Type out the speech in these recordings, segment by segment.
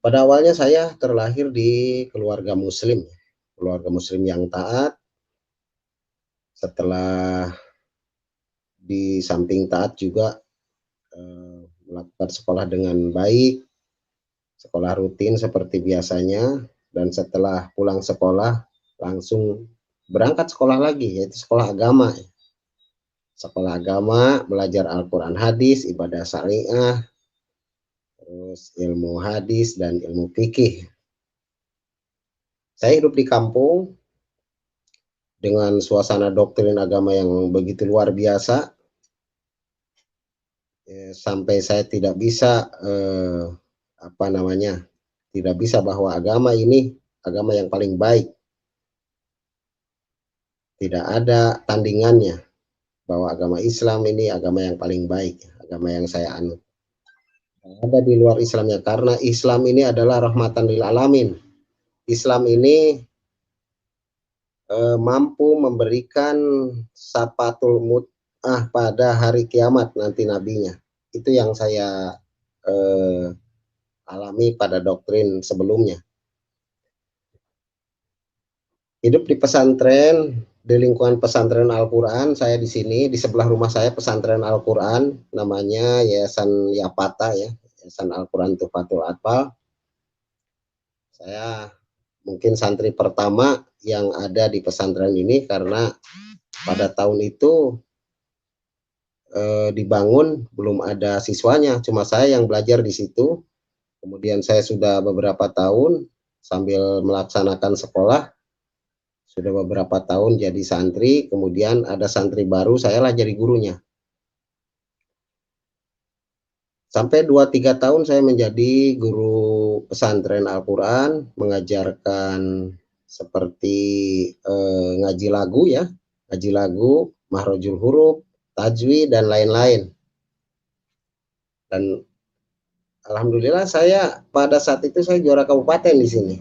Pada awalnya saya terlahir di keluarga muslim yang taat. Setelah di samping taat juga melakukan sekolah dengan baik, sekolah rutin seperti biasanya, dan setelah pulang sekolah langsung berangkat sekolah lagi, yaitu sekolah agama. Sekolah agama, belajar Al-Quran hadis, ibadah syariah, terus ilmu hadis dan ilmu fikih. Saya hidup di kampung dengan suasana doktrin agama yang begitu luar biasa, sampai saya tidak bisa tidak bisa bahwa agama ini agama yang paling baik, tidak ada tandingannya, bahwa agama Islam ini agama yang paling baik, agama yang saya anut. Ada di luar Islamnya, karena Islam ini adalah rahmatan lil alamin. Islam ini mampu memberikan sapatul mut'ah pada hari kiamat nanti nabinya. Itu yang saya alami pada doktrin sebelumnya. Hidup di pesantren, di lingkungan pesantren Al-Quran. Saya di sini, di sebelah rumah saya pesantren Al-Quran, namanya Yayasan Yapata ya, Yayasan Al-Quran Tufatul Atfal. Saya mungkin santri pertama yang ada di pesantren ini, karena pada tahun itu dibangun belum ada siswanya, cuma saya yang belajar di situ. Kemudian saya sudah beberapa tahun sambil melaksanakan sekolah, sudah beberapa tahun jadi santri, kemudian ada santri baru, saya lah jadi gurunya. Sampai 2-3 tahun saya menjadi guru pesantren Al-Quran, mengajarkan seperti ngaji lagu ya, ngaji lagu, mahrojul huruf, tajwid, dan lain-lain. Dan alhamdulillah saya pada saat itu saya juara kabupaten di sini.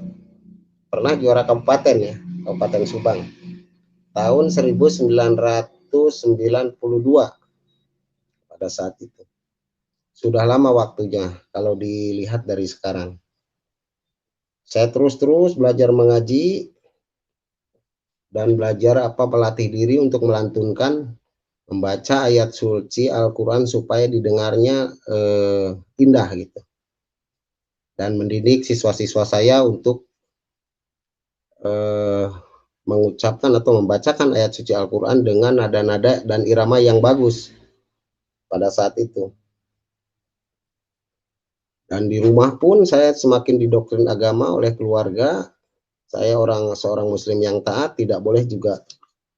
Pernah juara kabupaten ya, Kabupaten Subang. Tahun 1992 pada saat itu. Sudah lama waktunya kalau dilihat dari sekarang. Saya terus belajar mengaji dan belajar melatih diri untuk melantunkan, membaca ayat suci Al-Quran supaya didengarnya indah gitu. Dan mendidik siswa-siswa saya untuk mengucapkan atau membacakan ayat suci Al-Quran dengan nada-nada dan irama yang bagus pada saat itu. Dan di rumah pun saya semakin didoktrin agama oleh keluarga. Saya seorang muslim yang taat, tidak boleh juga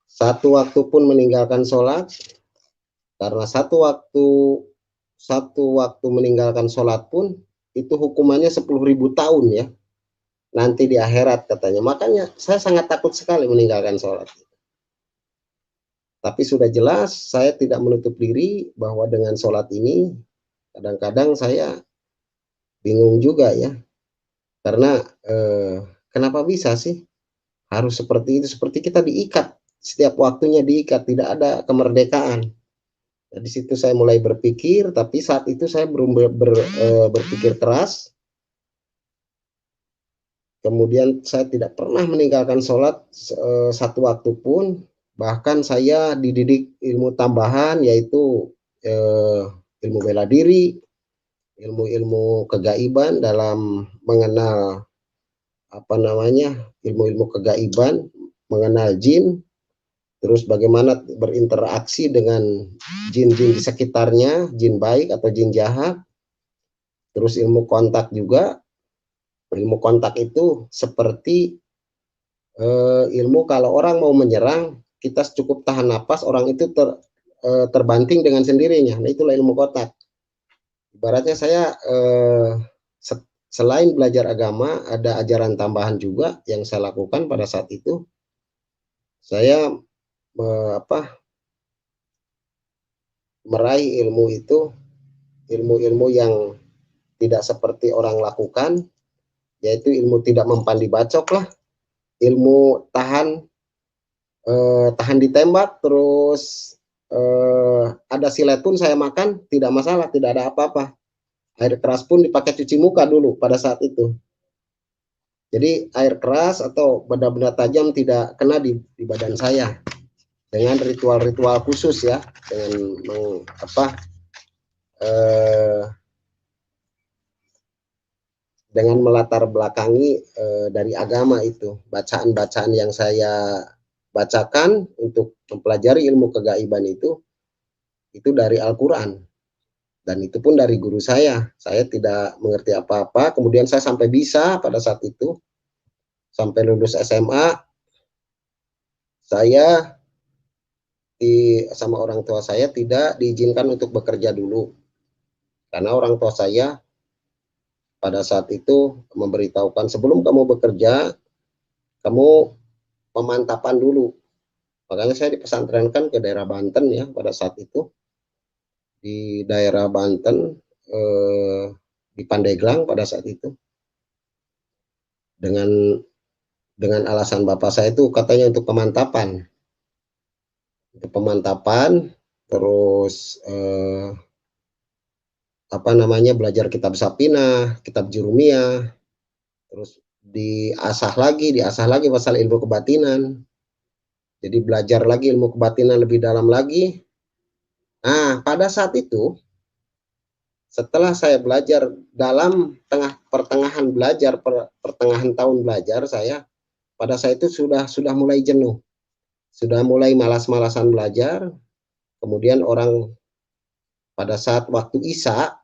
satu waktu pun meninggalkan sholat, karena satu waktu meninggalkan sholat pun itu hukumannya 10.000 tahun ya, nanti di akhirat katanya. Makanya saya sangat takut sekali meninggalkan sholat. Tapi sudah jelas saya tidak menutup diri bahwa dengan sholat ini kadang-kadang saya bingung juga ya, karena kenapa bisa sih harus seperti itu, seperti kita diikat, setiap waktunya diikat, tidak ada kemerdekaan. Nah, di situ saya mulai berpikir, tapi saat itu saya belum berpikir keras. Kemudian saya tidak pernah meninggalkan sholat satu waktu pun. Bahkan saya dididik ilmu tambahan, yaitu ilmu bela diri, ilmu-ilmu kegaiban dalam mengenal ilmu-ilmu kegaiban, mengenal jin, terus bagaimana berinteraksi dengan jin-jin di sekitarnya, jin baik atau jin jahat. Terus ilmu kontak juga. Ilmu kontak itu seperti ilmu kalau orang mau menyerang, kita cukup tahan napas, orang itu terbanting dengan sendirinya. Nah, itulah ilmu kontak. Ibaratnya saya selain belajar agama, ada ajaran tambahan juga yang saya lakukan pada saat itu. Saya meraih ilmu itu, ilmu-ilmu yang tidak seperti orang lakukan, yaitu ilmu tidak mempan dibacok lah, ilmu tahan ditembak, terus ada silet pun saya makan, tidak masalah, tidak ada apa-apa. Air keras pun dipakai cuci muka dulu pada saat itu. Jadi air keras atau benda-benda tajam tidak kena di badan saya dengan ritual-ritual khusus ya, dengan eh, dengan melatar belakangi dari agama itu. Bacaan-bacaan yang saya bacakan untuk mempelajari ilmu kegaiban itu dari Al-Quran. Dan itu pun dari guru saya. Saya tidak mengerti apa-apa. Kemudian saya sampai bisa pada saat itu. Sampai lulus SMA. Saya sama orang tua saya tidak diizinkan untuk bekerja dulu. Karena orang tua saya pada saat itu memberitahukan sebelum kamu bekerja, kamu pemantapan dulu. Makanya saya dipesantrenkan ke daerah Banten ya pada saat itu. Di daerah Banten, di Pandeglang pada saat itu. Dengan alasan bapak saya itu katanya untuk pemantapan. Untuk pemantapan, terus belajar kitab Sapinah, kitab Jurumiyah, terus diasah lagi pasal ilmu kebatinan. Jadi belajar lagi ilmu kebatinan lebih dalam lagi. Nah, pada saat itu, setelah saya belajar dalam pertengahan belajar, pertengahan tahun belajar saya, pada saat itu sudah mulai jenuh. Sudah mulai malas-malasan belajar. Kemudian pada saat waktu Isya,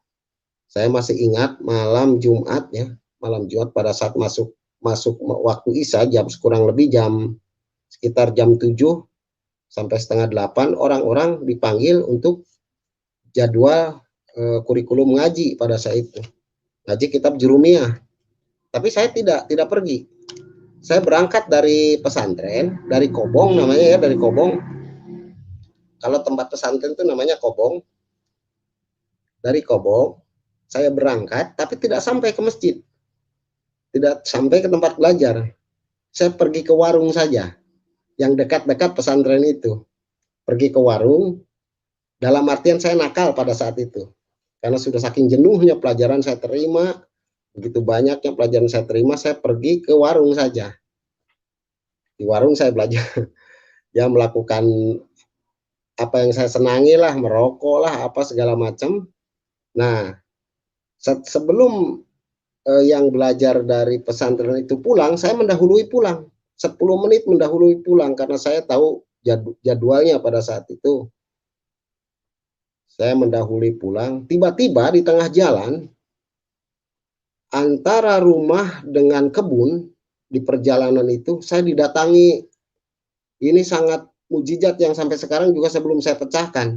saya masih ingat malam Jumat ya, malam Jumat pada saat masuk waktu Isya kurang lebih sekitar jam 7 sampai setengah 8 orang-orang dipanggil untuk jadwal kurikulum ngaji pada saat itu. Ngaji kitab Jurumiyah. Tapi saya tidak pergi. Saya berangkat dari pesantren, dari Kobong namanya ya, dari Kobong. Kalau tempat pesantren itu namanya Kobong. Dari Kobong saya berangkat tapi tidak sampai ke masjid. Tidak sampai ke tempat belajar. Saya pergi ke warung saja yang dekat-dekat pesantren itu. Pergi ke warung, dalam artian saya nakal pada saat itu. Karena sudah saking jenuhnya pelajaran saya terima, begitu banyaknya pelajaran saya terima, saya pergi ke warung saja. Di warung saya belajar, ya melakukan apa yang saya senangi lah, merokok lah, apa segala macam. Nah, sebelum yang belajar dari pesantren itu pulang, saya mendahului pulang. 10 menit mendahului pulang karena saya tahu jadwalnya pada saat itu. Saya mendahului pulang, tiba-tiba di tengah jalan antara rumah dengan kebun di perjalanan itu saya didatangi. Ini sangat mujizat yang sampai sekarang juga sebelum saya pecahkan.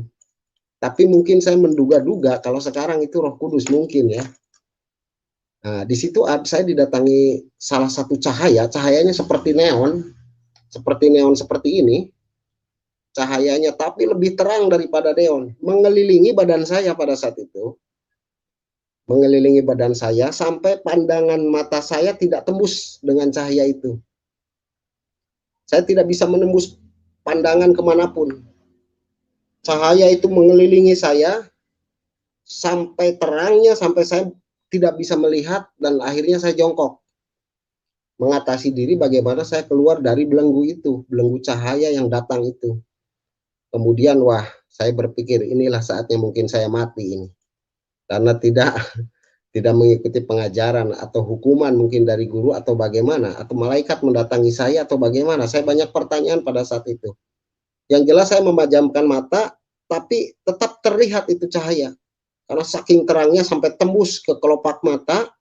Tapi mungkin saya menduga-duga kalau sekarang itu Roh Kudus mungkin ya. Nah, di situ saya didatangi salah satu cahayanya seperti neon seperti ini, cahayanya tapi lebih terang daripada neon, mengelilingi badan saya pada saat itu, mengelilingi badan saya sampai pandangan mata saya tidak tembus dengan cahaya itu. Saya tidak bisa menembus pandangan kemanapun. Cahaya itu mengelilingi saya sampai terangnya, sampai saya tidak bisa melihat dan akhirnya saya jongkok. Mengatasi diri bagaimana saya keluar dari belenggu itu, belenggu cahaya yang datang itu. Kemudian wah, saya berpikir inilah saatnya mungkin saya mati ini. Karena tidak mengikuti pengajaran atau hukuman mungkin dari guru atau bagaimana, atau malaikat mendatangi saya atau bagaimana. Saya banyak pertanyaan pada saat itu. Yang jelas saya memejamkan mata, tapi tetap terlihat itu cahaya. Karena saking terangnya sampai tembus ke kelopak mata,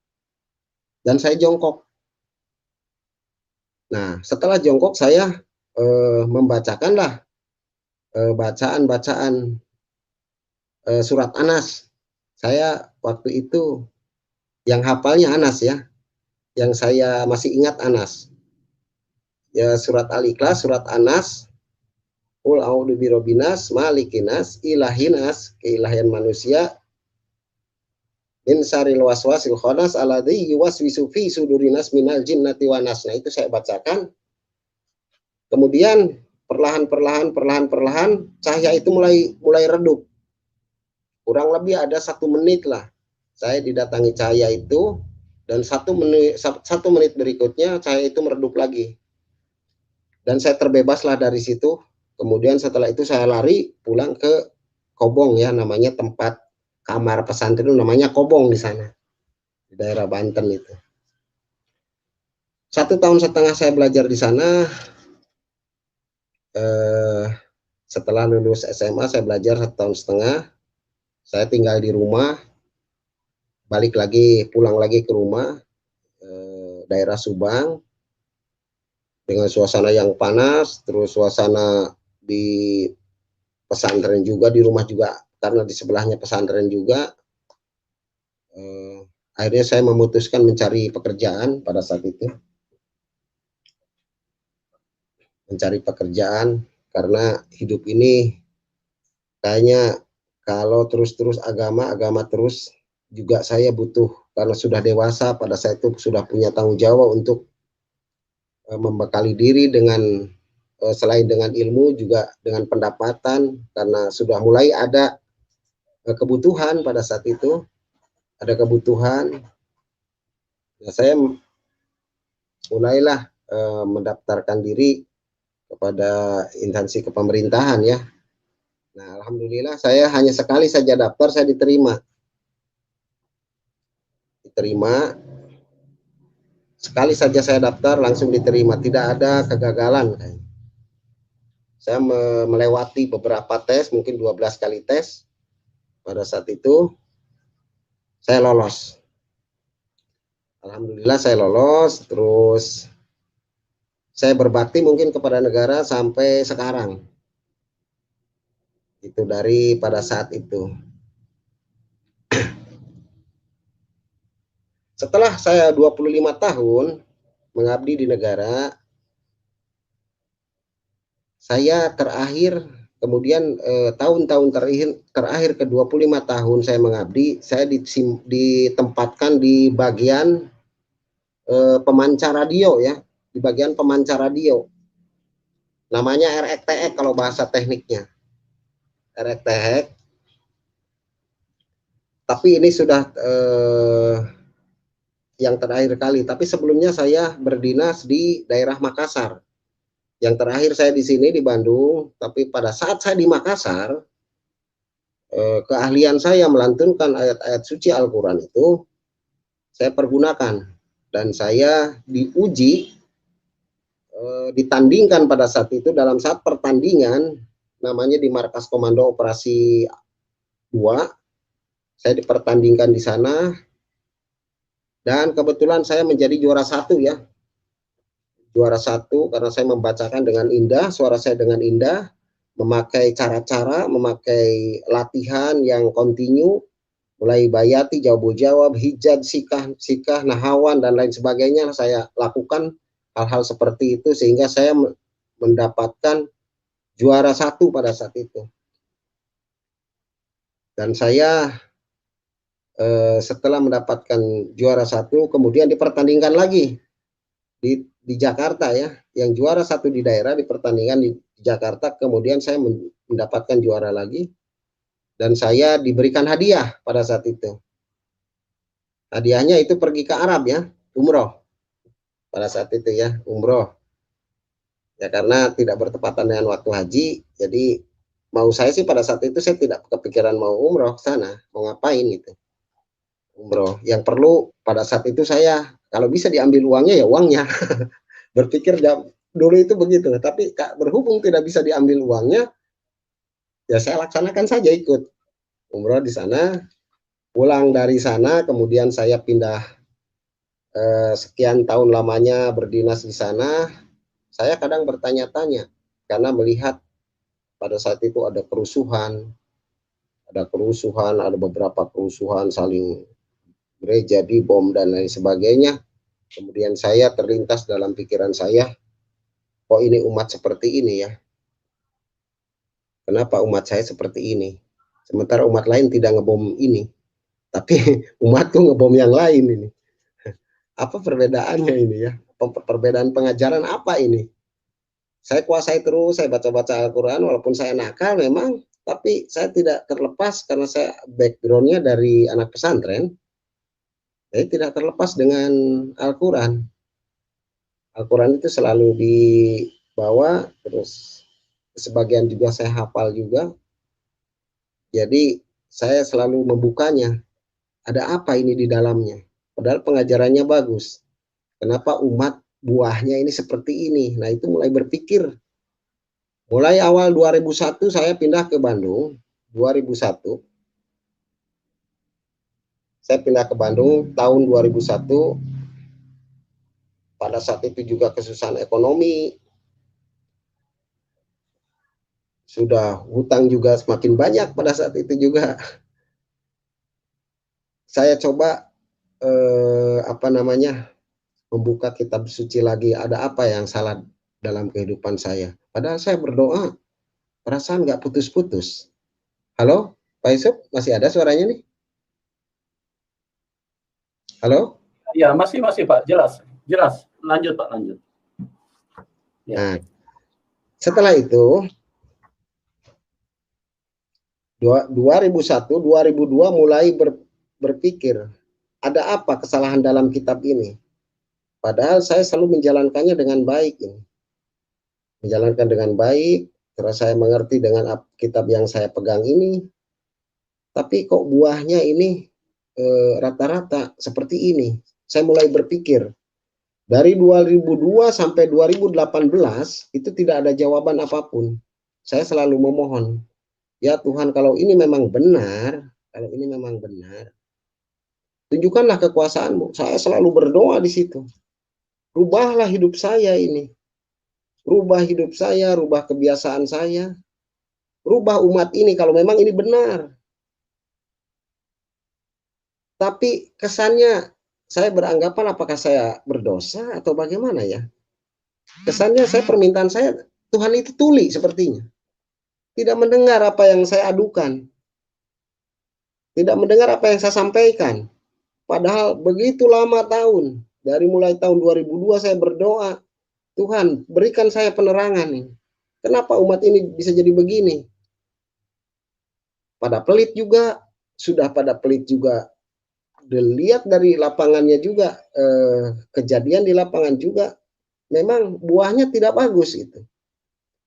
dan saya jongkok. Nah, setelah jongkok saya membacakanlah bacaan-bacaan surat Anas. Saya waktu itu yang hafalnya Anas ya, yang saya masih ingat Anas. Ya, surat Al-Ikhlas, surat Anas, Qul a'udzu birabbinas, malikinas, ilahinas, keilahian manusia, min syarril waswasil khannas alladzi yuwaswisu fi sudurinas minal jinnati wan nas. Nah, itu saya bacakan. Kemudian perlahan cahaya itu mulai redup. Kurang lebih ada 1 menit lah. saya didatangi cahaya itu, dan 1 menit berikutnya cahaya itu meredup lagi. Dan saya terbebaslah dari situ. Kemudian setelah itu saya lari pulang ke Kobong ya, namanya tempat kamar pesantren namanya Kobong di sana, di daerah Banten itu. 1,5 tahun saya belajar di sana. Setelah lulus SMA saya belajar 1,5 tahun. Saya tinggal di rumah, balik lagi, pulang lagi ke rumah, daerah Subang, dengan suasana yang panas, terus suasana di pesantren juga, di rumah juga, karena di sebelahnya pesantren juga. Akhirnya saya memutuskan mencari pekerjaan pada saat itu. Mencari pekerjaan, karena hidup ini kayaknya kalau terus-terus agama terus, juga saya butuh, karena sudah dewasa pada saat itu, sudah punya tanggung jawab untuk membekali diri dengan selain dengan ilmu juga dengan pendapatan, karena sudah mulai ada kebutuhan pada saat itu, ada kebutuhan. Nah, saya mulailah mendaftarkan diri kepada instansi kepemerintahan ya. Nah, alhamdulillah saya hanya sekali saja daftar, saya diterima. Sekali saja saya daftar langsung diterima, tidak ada kegagalan. Saya melewati beberapa tes, mungkin 12 kali tes. Pada saat itu saya lolos. Alhamdulillah saya lolos, terus saya berbakti mungkin kepada negara sampai sekarang. Itu dari pada saat itu. Setelah saya 25 tahun mengabdi di negara, saya terakhir, kemudian tahun-tahun terakhir ke 25 tahun saya mengabdi, saya ditempatkan di bagian pemancar radio ya, di bagian pemancar radio. Namanya RETX kalau bahasa tekniknya. RETX. Tapi ini sudah yang terakhir kali. Tapi sebelumnya saya berdinas di daerah Makassar. Yang terakhir saya di sini di Bandung. Tapi pada saat saya di Makassar, keahlian saya melantunkan ayat-ayat suci Al-Quran itu saya pergunakan. Dan saya diuji, ditandingkan pada saat itu, dalam saat pertandingan, namanya di Markas Komando Operasi 2, saya dipertandingkan di sana, dan kebetulan saya menjadi juara 1 ya, juara 1 karena saya membacakan dengan indah, suara saya dengan indah, memakai cara-cara, memakai latihan yang kontinu, mulai bayati, jawab, hijab, sikah, nahawan, dan lain sebagainya. Saya lakukan hal-hal seperti itu, sehingga saya mendapatkan juara 1 pada saat itu. Dan saya setelah mendapatkan juara 1, kemudian dipertandingkan lagi di Jakarta ya, yang juara 1 di daerah dipertandingkan di Jakarta, kemudian saya mendapatkan juara lagi, dan saya diberikan hadiah pada saat itu. Hadiahnya itu pergi ke Arab ya, umroh pada saat itu ya, umroh ya, karena tidak bertepatan dengan waktu haji. Jadi mau saya sih pada saat itu saya tidak kepikiran mau umroh ke sana, mau ngapain gitu, umroh. Yang perlu pada saat itu saya, kalau bisa diambil uangnya ya uangnya. Berpikir dulu itu begitu, tapi berhubung tidak bisa diambil uangnya, ya saya laksanakan saja, ikut umroh di sana. Pulang dari sana, kemudian saya pindah, sekian tahun lamanya berdinas di sana. Saya kadang bertanya-tanya, karena melihat pada saat itu ada kerusuhan, ada beberapa kerusuhan, saling gereja dibom dan lain sebagainya. Kemudian saya terlintas dalam pikiran saya, kok ini umat seperti ini ya? Kenapa umat saya seperti ini? Sementara umat lain tidak ngebom ini, tapi umatku ngebom yang lain ini. Apa perbedaannya ini ya? Perbedaan pengajaran apa ini? Saya kuasai terus, saya baca-baca Al-Quran, walaupun saya nakal memang, Tapi saya tidak terlepas karena saya backgroundnya dari anak pesantren, saya tidak terlepas dengan Al-Quran. Al-Quran itu selalu dibawa, terus sebagian juga saya hafal juga. Jadi saya selalu membukanya. Ada apa ini di dalamnya? Padahal pengajarannya bagus. Kenapa umat buahnya ini seperti ini? Nah, itu mulai berpikir. Mulai awal 2001 saya pindah ke Bandung. 2001 saya pindah ke Bandung tahun 2001. Pada saat itu juga kesusahan ekonomi, sudah hutang juga semakin banyak pada saat itu juga. Saya coba membuka kitab suci lagi, ada apa yang salah dalam kehidupan saya. Padahal saya berdoa, perasaan nggak putus-putus. Halo, Pak Yusuf, masih ada suaranya nih? Halo? Ya, masih Pak, jelas. Lanjut Pak, lanjut. Ya. Nah, setelah itu 2001, 2002 mulai berpikir, ada apa kesalahan dalam kitab ini? Padahal saya selalu menjalankannya dengan baik ini. Menjalankan dengan baik, terus saya mengerti dengan kitab yang saya pegang ini. Tapi kok buahnya ini rata-rata seperti ini. Saya mulai berpikir, dari 2002 sampai 2018 itu tidak ada jawaban apapun. Saya selalu memohon, ya Tuhan, kalau ini memang benar, tunjukkanlah kekuasaan-Mu. Saya selalu berdoa di situ. Rubahlah hidup saya ini. Rubah hidup saya, rubah kebiasaan saya. Rubah umat ini kalau memang ini benar. Tapi kesannya saya beranggapan apakah saya berdosa atau bagaimana ya? Kesannya permintaan saya, Tuhan itu tuli sepertinya. Tidak mendengar apa yang saya adukan. Tidak mendengar apa yang saya sampaikan. Padahal begitu lama tahun. Dari mulai tahun 2002 saya berdoa, Tuhan berikan saya penerangan ini. Kenapa umat ini bisa jadi begini? Pada pelit juga, sudah pada pelit juga. Dilihat dari lapangannya juga, kejadian di lapangan juga, memang buahnya tidak bagus itu.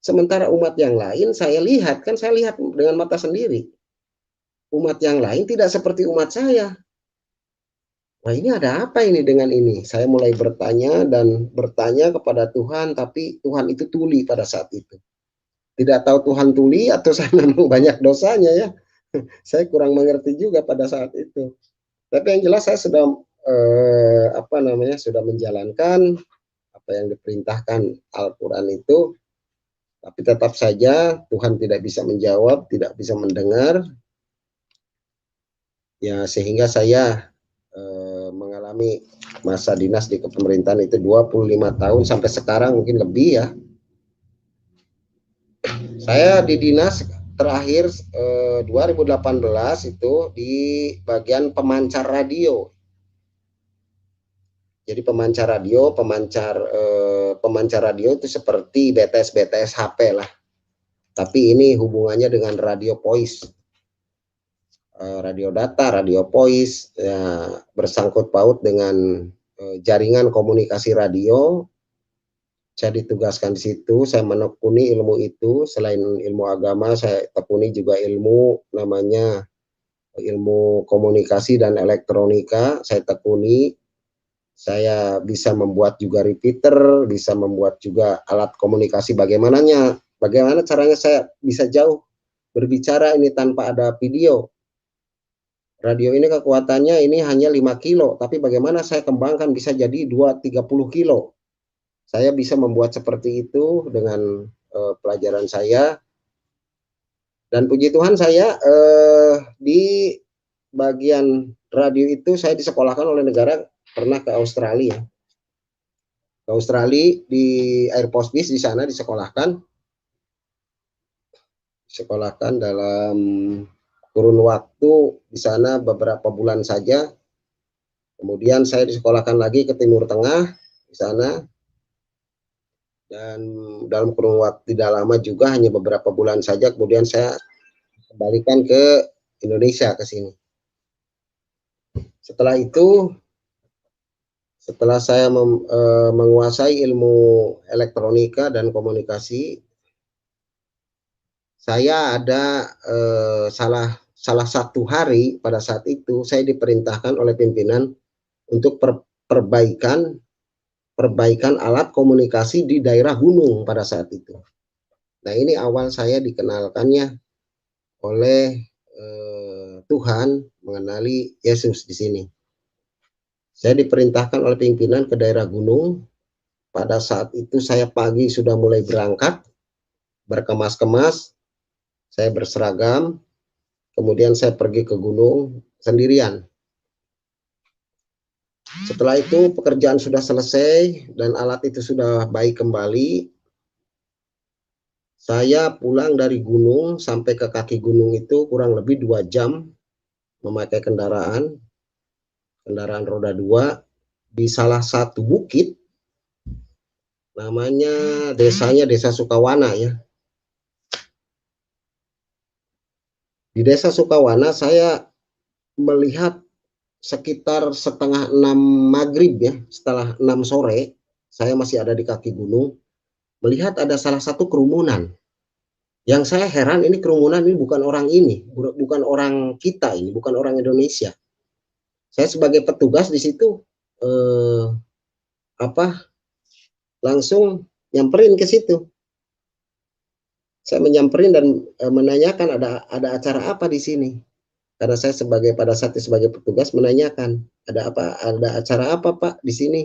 Sementara umat yang lain saya lihat dengan mata sendiri. Umat yang lain tidak seperti umat saya. Wah, ini ada apa ini dengan ini? Saya mulai bertanya kepada Tuhan, tapi Tuhan itu tuli pada saat itu. Tidak tahu Tuhan tuli atau saya memang banyak dosanya ya. Saya kurang mengerti juga pada saat itu. Tapi yang jelas saya sudah sudah menjalankan apa yang diperintahkan Al-Quran itu, tapi tetap saja Tuhan tidak bisa menjawab, tidak bisa mendengar, ya sehingga saya mengalami masa dinas di kepemerintahan itu 25 tahun sampai sekarang mungkin lebih ya. Saya di dinas terakhir 2018 itu di bagian pemancar radio. Jadi pemancar radio itu seperti BTS HP lah. Tapi ini hubungannya dengan radio voice. Radio data, radio voice, ya, bersangkut paut dengan jaringan komunikasi radio. Saya ditugaskan di situ, saya menekuni ilmu itu. Selain ilmu agama, saya tekuni juga ilmu namanya ilmu komunikasi dan elektronika. Saya tekuni. Saya bisa membuat juga repeater, bisa membuat juga alat komunikasi. Bagaimana caranya saya bisa jauh berbicara ini tanpa ada video. Radio ini kekuatannya ini hanya 5 kilo, tapi bagaimana saya kembangkan bisa jadi 2-30 kilo. Saya bisa membuat seperti itu dengan pelajaran saya. Dan puji Tuhan saya di bagian radio itu saya disekolahkan oleh negara, pernah ke Australia. Ke Australia di Air Force Base, di sana disekolahkan dalam kurun waktu di sana beberapa bulan saja. Kemudian saya disekolahkan lagi ke Timur Tengah di sana. Dan dalam kurun waktu tidak lama juga, hanya beberapa bulan saja, kemudian saya kembalikan ke Indonesia, ke sini. Setelah itu, setelah saya menguasai ilmu elektronika dan komunikasi, saya ada salah satu hari pada saat itu saya diperintahkan oleh pimpinan untuk perbaikan alat komunikasi di daerah gunung pada saat itu. Nah, ini awal saya dikenalkannya oleh Tuhan, mengenali Yesus di sini. Saya diperintahkan oleh pimpinan ke daerah gunung. Pada saat itu saya pagi sudah mulai berangkat, berkemas-kemas, saya berseragam, kemudian saya pergi ke gunung sendirian. Setelah itu pekerjaan sudah selesai dan alat itu sudah baik kembali. Saya pulang dari gunung sampai ke kaki gunung itu kurang lebih 2 jam memakai kendaraan roda 2 di salah satu bukit, namanya desanya Desa Sukawana ya. Di Desa Sukawana saya melihat sekitar setengah 6 maghrib ya, setelah 6 sore saya masih ada di kaki gunung, melihat ada salah satu kerumunan. Yang saya heran, ini kerumunan ini bukan orang ini, bukan orang kita ini, bukan orang Indonesia. Saya sebagai petugas di situ langsung nyamperin ke situ. Saya menyamperin dan menanyakan ada acara apa di sini. Karena saya pada saat itu sebagai petugas menanyakan, ada acara apa Pak di sini.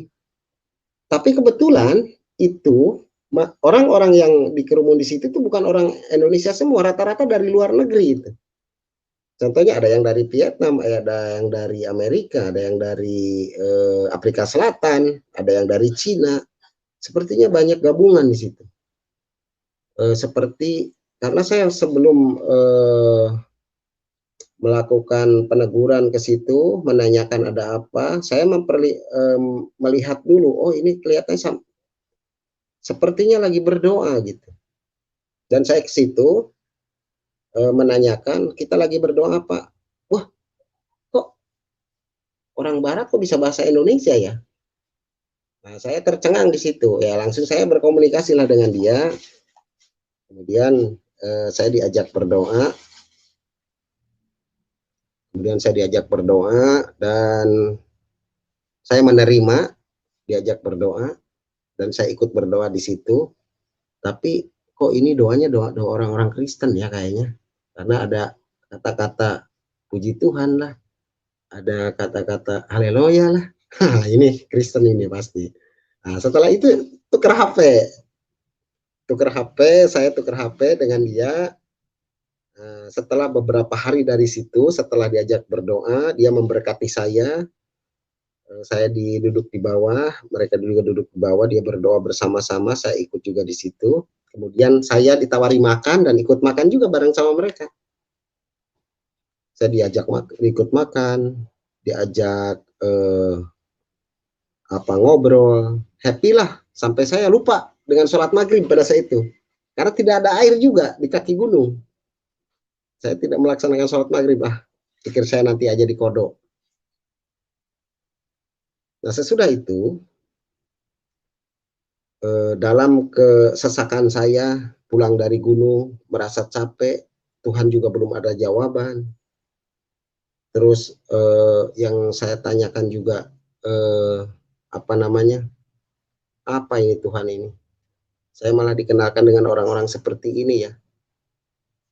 Tapi kebetulan itu orang-orang yang dikerumun di situ itu bukan orang Indonesia semua, rata-rata dari luar negeri itu. Contohnya ada yang dari Vietnam, ada yang dari Amerika, ada yang dari Afrika Selatan, ada yang dari Cina. Sepertinya banyak gabungan di situ. Seperti karena saya sebelum melakukan peneguran ke situ, menanyakan ada apa, saya melihat dulu, oh ini kelihatannya sepertinya lagi berdoa gitu. Dan saya ke situ menanyakan, kita lagi berdoa Pak. Wah, kok orang Barat kok bisa bahasa Indonesia ya? Nah, saya tercengang di situ. Ya, langsung saya berkomunikasi lah dengan dia. Kemudian saya diajak berdoa. Dan saya menerima diajak berdoa dan saya ikut berdoa di situ. Tapi kok ini doanya doa orang-orang Kristen ya kayaknya. Karena ada kata-kata puji Tuhan lah. Ada kata-kata haleluya lah. Ini Kristen ini pasti. Nah, setelah itu tukar HP. Saya tukar HP dengan dia. Setelah beberapa hari dari situ, setelah diajak berdoa, dia memberkati saya. Saya duduk di bawah, mereka juga duduk di bawah, dia berdoa bersama-sama, saya ikut juga di situ. Kemudian saya ditawari makan dan ikut makan juga bareng sama mereka. Saya ikut makan, diajak ngobrol, happy lah, sampai saya lupa dengan sholat maghrib pada saat itu. Karena tidak ada air juga di kaki gunung. Saya tidak melaksanakan sholat maghrib, pikir saya nanti aja di kodok. Nah, sesudah itu, dalam kesesakan saya pulang dari gunung, merasa capek, Tuhan juga belum ada jawaban. Terus yang saya tanyakan juga, apa ini Tuhan ini? Saya malah dikenalkan dengan orang-orang seperti ini ya.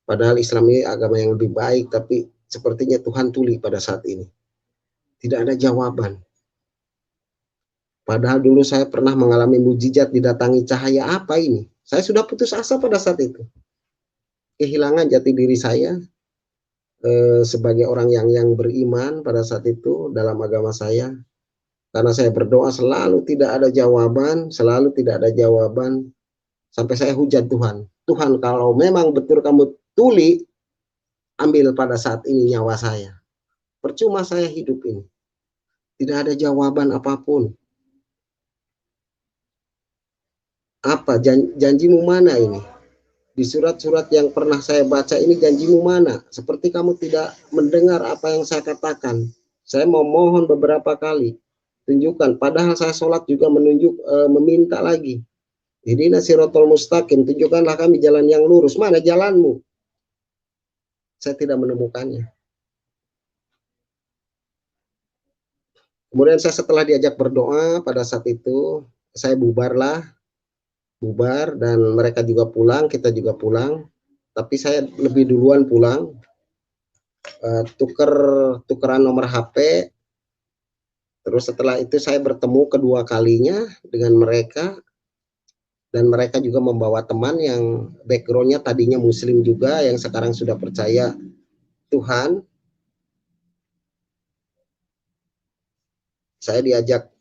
Padahal Islam ini agama yang lebih baik, tapi sepertinya Tuhan tuli pada saat ini. Tidak ada jawaban. Padahal dulu saya pernah mengalami mujizat didatangi cahaya, apa ini? Saya sudah putus asa pada saat itu. Kehilangan jati diri saya sebagai orang yang beriman pada saat itu dalam agama saya. Karena saya berdoa selalu tidak ada jawaban, sampai saya hujat Tuhan. Tuhan, kalau memang betul kamu tuli, ambil pada saat ini nyawa saya. Percuma saya hidup ini. Tidak ada jawaban apapun. Apa janjimu mana ini? Di surat-surat yang pernah saya baca ini janjimu mana? Seperti kamu tidak mendengar apa yang saya katakan. Saya memohon beberapa kali. Tunjukkan, padahal saya sholat juga meminta lagi. Ihdina sirotol mustaqim, tunjukkanlah kami jalan yang lurus. Mana jalanmu? Saya tidak menemukannya. Kemudian saya setelah diajak berdoa pada saat itu, saya bubar dan mereka juga pulang, kita juga pulang. Tapi saya lebih duluan pulang, tukeran nomor HP. Terus setelah itu saya bertemu kedua kalinya dengan mereka, dan mereka juga membawa teman yang backgroundnya tadinya muslim juga, yang sekarang sudah percaya Tuhan. Saya diajak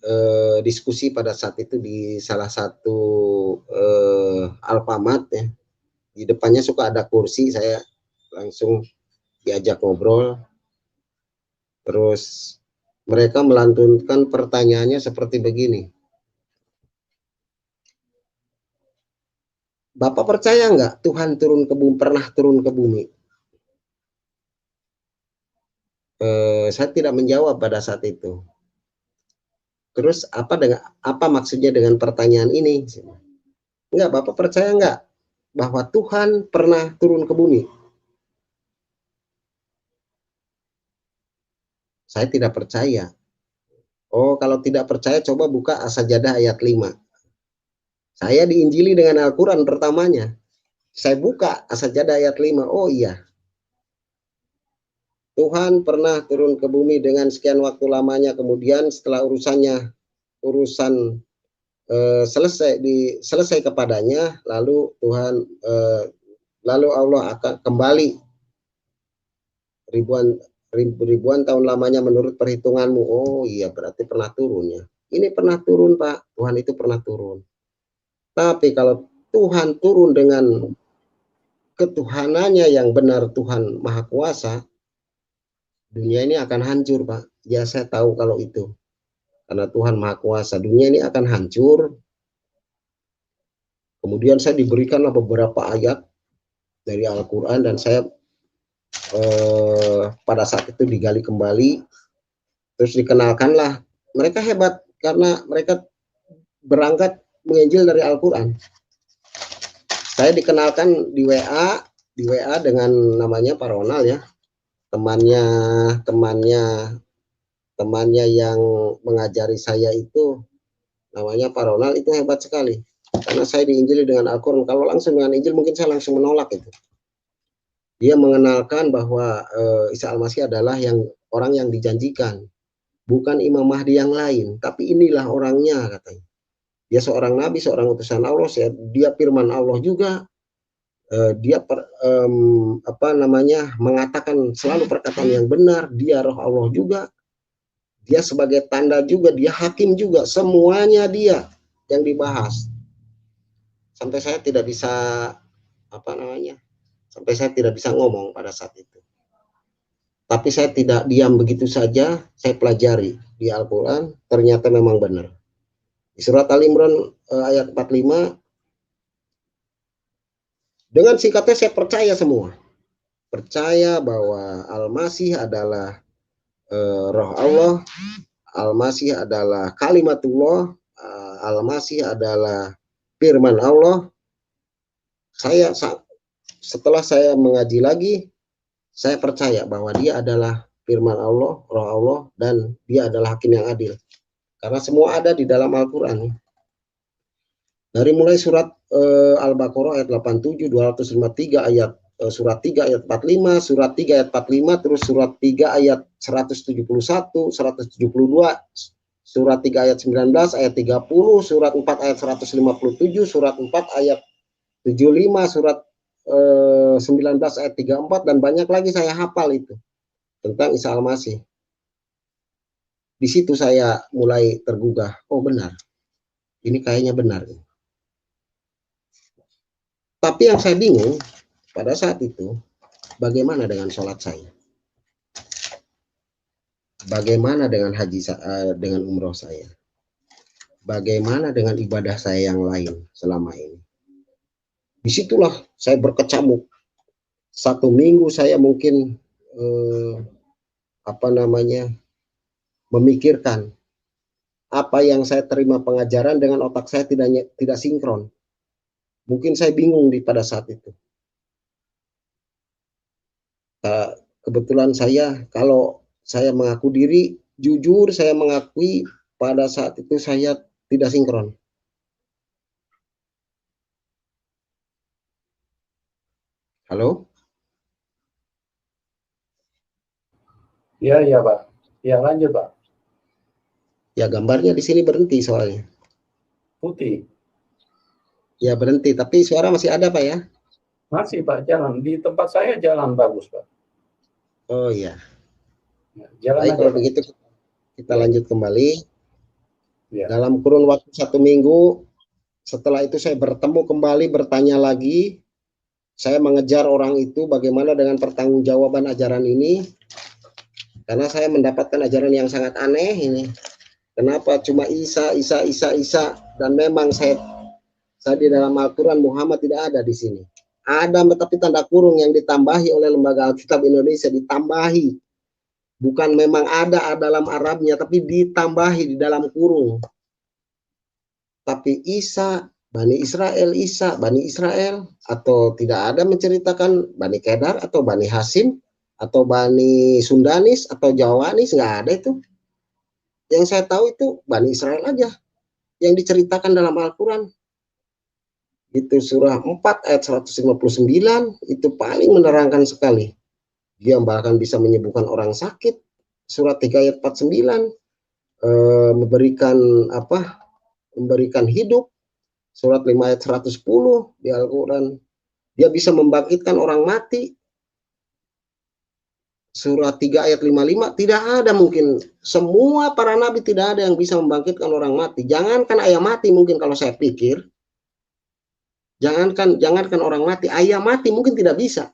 diskusi pada saat itu di salah satu Alfamart ya. Di depannya suka ada kursi, saya langsung diajak ngobrol. Terus mereka melantunkan pertanyaannya seperti begini. Bapak percaya nggak Tuhan pernah turun ke bumi? Saya tidak menjawab pada saat itu. Terus apa maksudnya dengan pertanyaan ini? Enggak, Bapak percaya nggak bahwa Tuhan pernah turun ke bumi? Saya tidak percaya. Oh, kalau tidak percaya coba buka As-Sajdah ayat 5. Saya diinjili dengan Al-Quran pertamanya. Saya buka As-Sajdah ayat 5. Oh iya, Tuhan pernah turun ke bumi dengan sekian waktu lamanya, kemudian setelah urusan selesai kepadanya, lalu Allah akan kembali ribuan tahun lamanya menurut perhitunganmu. Oh iya, berarti pernah turun ya. Ini pernah turun, Pak. Tuhan itu pernah turun. Tapi kalau Tuhan turun dengan ketuhanannya yang benar, Tuhan Maha Kuasa, dunia ini akan hancur, Pak. Ya, saya tahu kalau itu. Karena Tuhan Maha Kuasa, dunia ini akan hancur. Kemudian saya diberikanlah beberapa ayat dari Al-Quran, dan saya pada saat itu digali kembali. Terus dikenalkanlah. Mereka hebat karena mereka berangkat menginjil dari Al-Quran. Saya dikenalkan di WA dengan namanya Pak Ronald ya. Temannya yang mengajari saya itu namanya Pak Ronald, itu hebat sekali. Karena saya diinjili dengan Al-Quran. Kalau langsung dengan Injil mungkin saya langsung menolak itu. Dia mengenalkan bahwa Isa Al-Masih adalah orang yang dijanjikan. Bukan Imam Mahdi yang lain, tapi inilah orangnya, katanya. Dia seorang nabi, seorang utusan Allah, dia firman Allah juga. Dia mengatakan selalu perkataan yang benar. Dia roh Allah juga. Dia sebagai tanda juga, dia hakim juga. Semuanya dia yang dibahas. Sampai saya tidak bisa sampai saya tidak bisa ngomong pada saat itu. Tapi saya tidak diam begitu saja, saya pelajari di Al-Quran, ternyata memang benar. Di surat Al-Imran ayat 45, dengan singkatnya saya percaya semua. Percaya bahwa Al-Masih adalah roh Allah, Al-Masih adalah kalimatullah, Al-Masih adalah firman Allah. Setelah saya mengaji lagi, saya percaya bahwa dia adalah firman Allah, roh Allah, dan dia adalah hakim yang adil. Karena semua ada di dalam Al-Quran. Dari mulai surat Al-Baqarah ayat 87, 253 ayat, surat 3 ayat 45, surat 3 ayat 45, terus surat 3 ayat 171, 172, surat 3 ayat 19, ayat 30, surat 4 ayat 157, surat 4 ayat 75, surat 19 ayat 34, dan banyak lagi saya hafal itu tentang Isa Al-Masih. Di situ saya mulai tergugah. Oh benar, ini kayaknya benar. Tapi yang saya bingung pada saat itu, bagaimana dengan sholat saya? Bagaimana dengan dengan umroh saya? Bagaimana dengan ibadah saya yang lain selama ini? Disitulah saya berkecamuk. 1 minggu saya mungkin memikirkan apa yang saya terima pengajaran dengan otak saya tidak sinkron. Mungkin saya bingung pada saat itu. Kebetulan kalau saya mengaku diri, jujur saya mengakui pada saat itu saya tidak sinkron. Halo? Iya Pak. Ya lanjut Pak. Ya gambarnya di sini berhenti soalnya. Putih. Ya berhenti, tapi suara masih ada Pak ya? Masih Pak, jalan. Di tempat saya jalan bagus Pak. Oh iya. Jalan Baik, aja, kalau Pak. begitu kita Ya. lanjut kembali. Ya. Dalam kurun waktu 1 minggu, setelah itu saya bertemu kembali, bertanya lagi. Saya mengejar orang itu bagaimana dengan pertanggungjawaban ajaran ini. Karena saya mendapatkan ajaran yang sangat aneh ini. Kenapa cuma Isa, dan memang saya di dalam Al-Quran Muhammad tidak ada di sini. Ada tapi tanda kurung yang ditambahi oleh Lembaga Alkitab Indonesia, ditambahi. Bukan memang ada dalam Arabnya, tapi ditambahi di dalam kurung. Tapi Isa, Bani Israel, atau tidak ada menceritakan Bani Kedar atau Bani Hasim atau Bani Sundanis atau Jawanis, nggak ada itu. Yang saya tahu itu Bani Israel aja yang diceritakan dalam Al-Quran. Itu surah 4 ayat 159, itu paling menerangkan sekali. Dia bahkan bisa menyembuhkan orang sakit. Surat 3 ayat 49 memberikan hidup. Surat 5 ayat 110 di Al-Quran. Dia bisa membangkitkan orang mati. Surat 3 ayat 55, tidak ada mungkin. Semua para nabi tidak ada yang bisa membangkitkan orang mati. Jangankan ayam mati mungkin kalau saya pikir. Jangankan orang mati, ayam mati mungkin tidak bisa.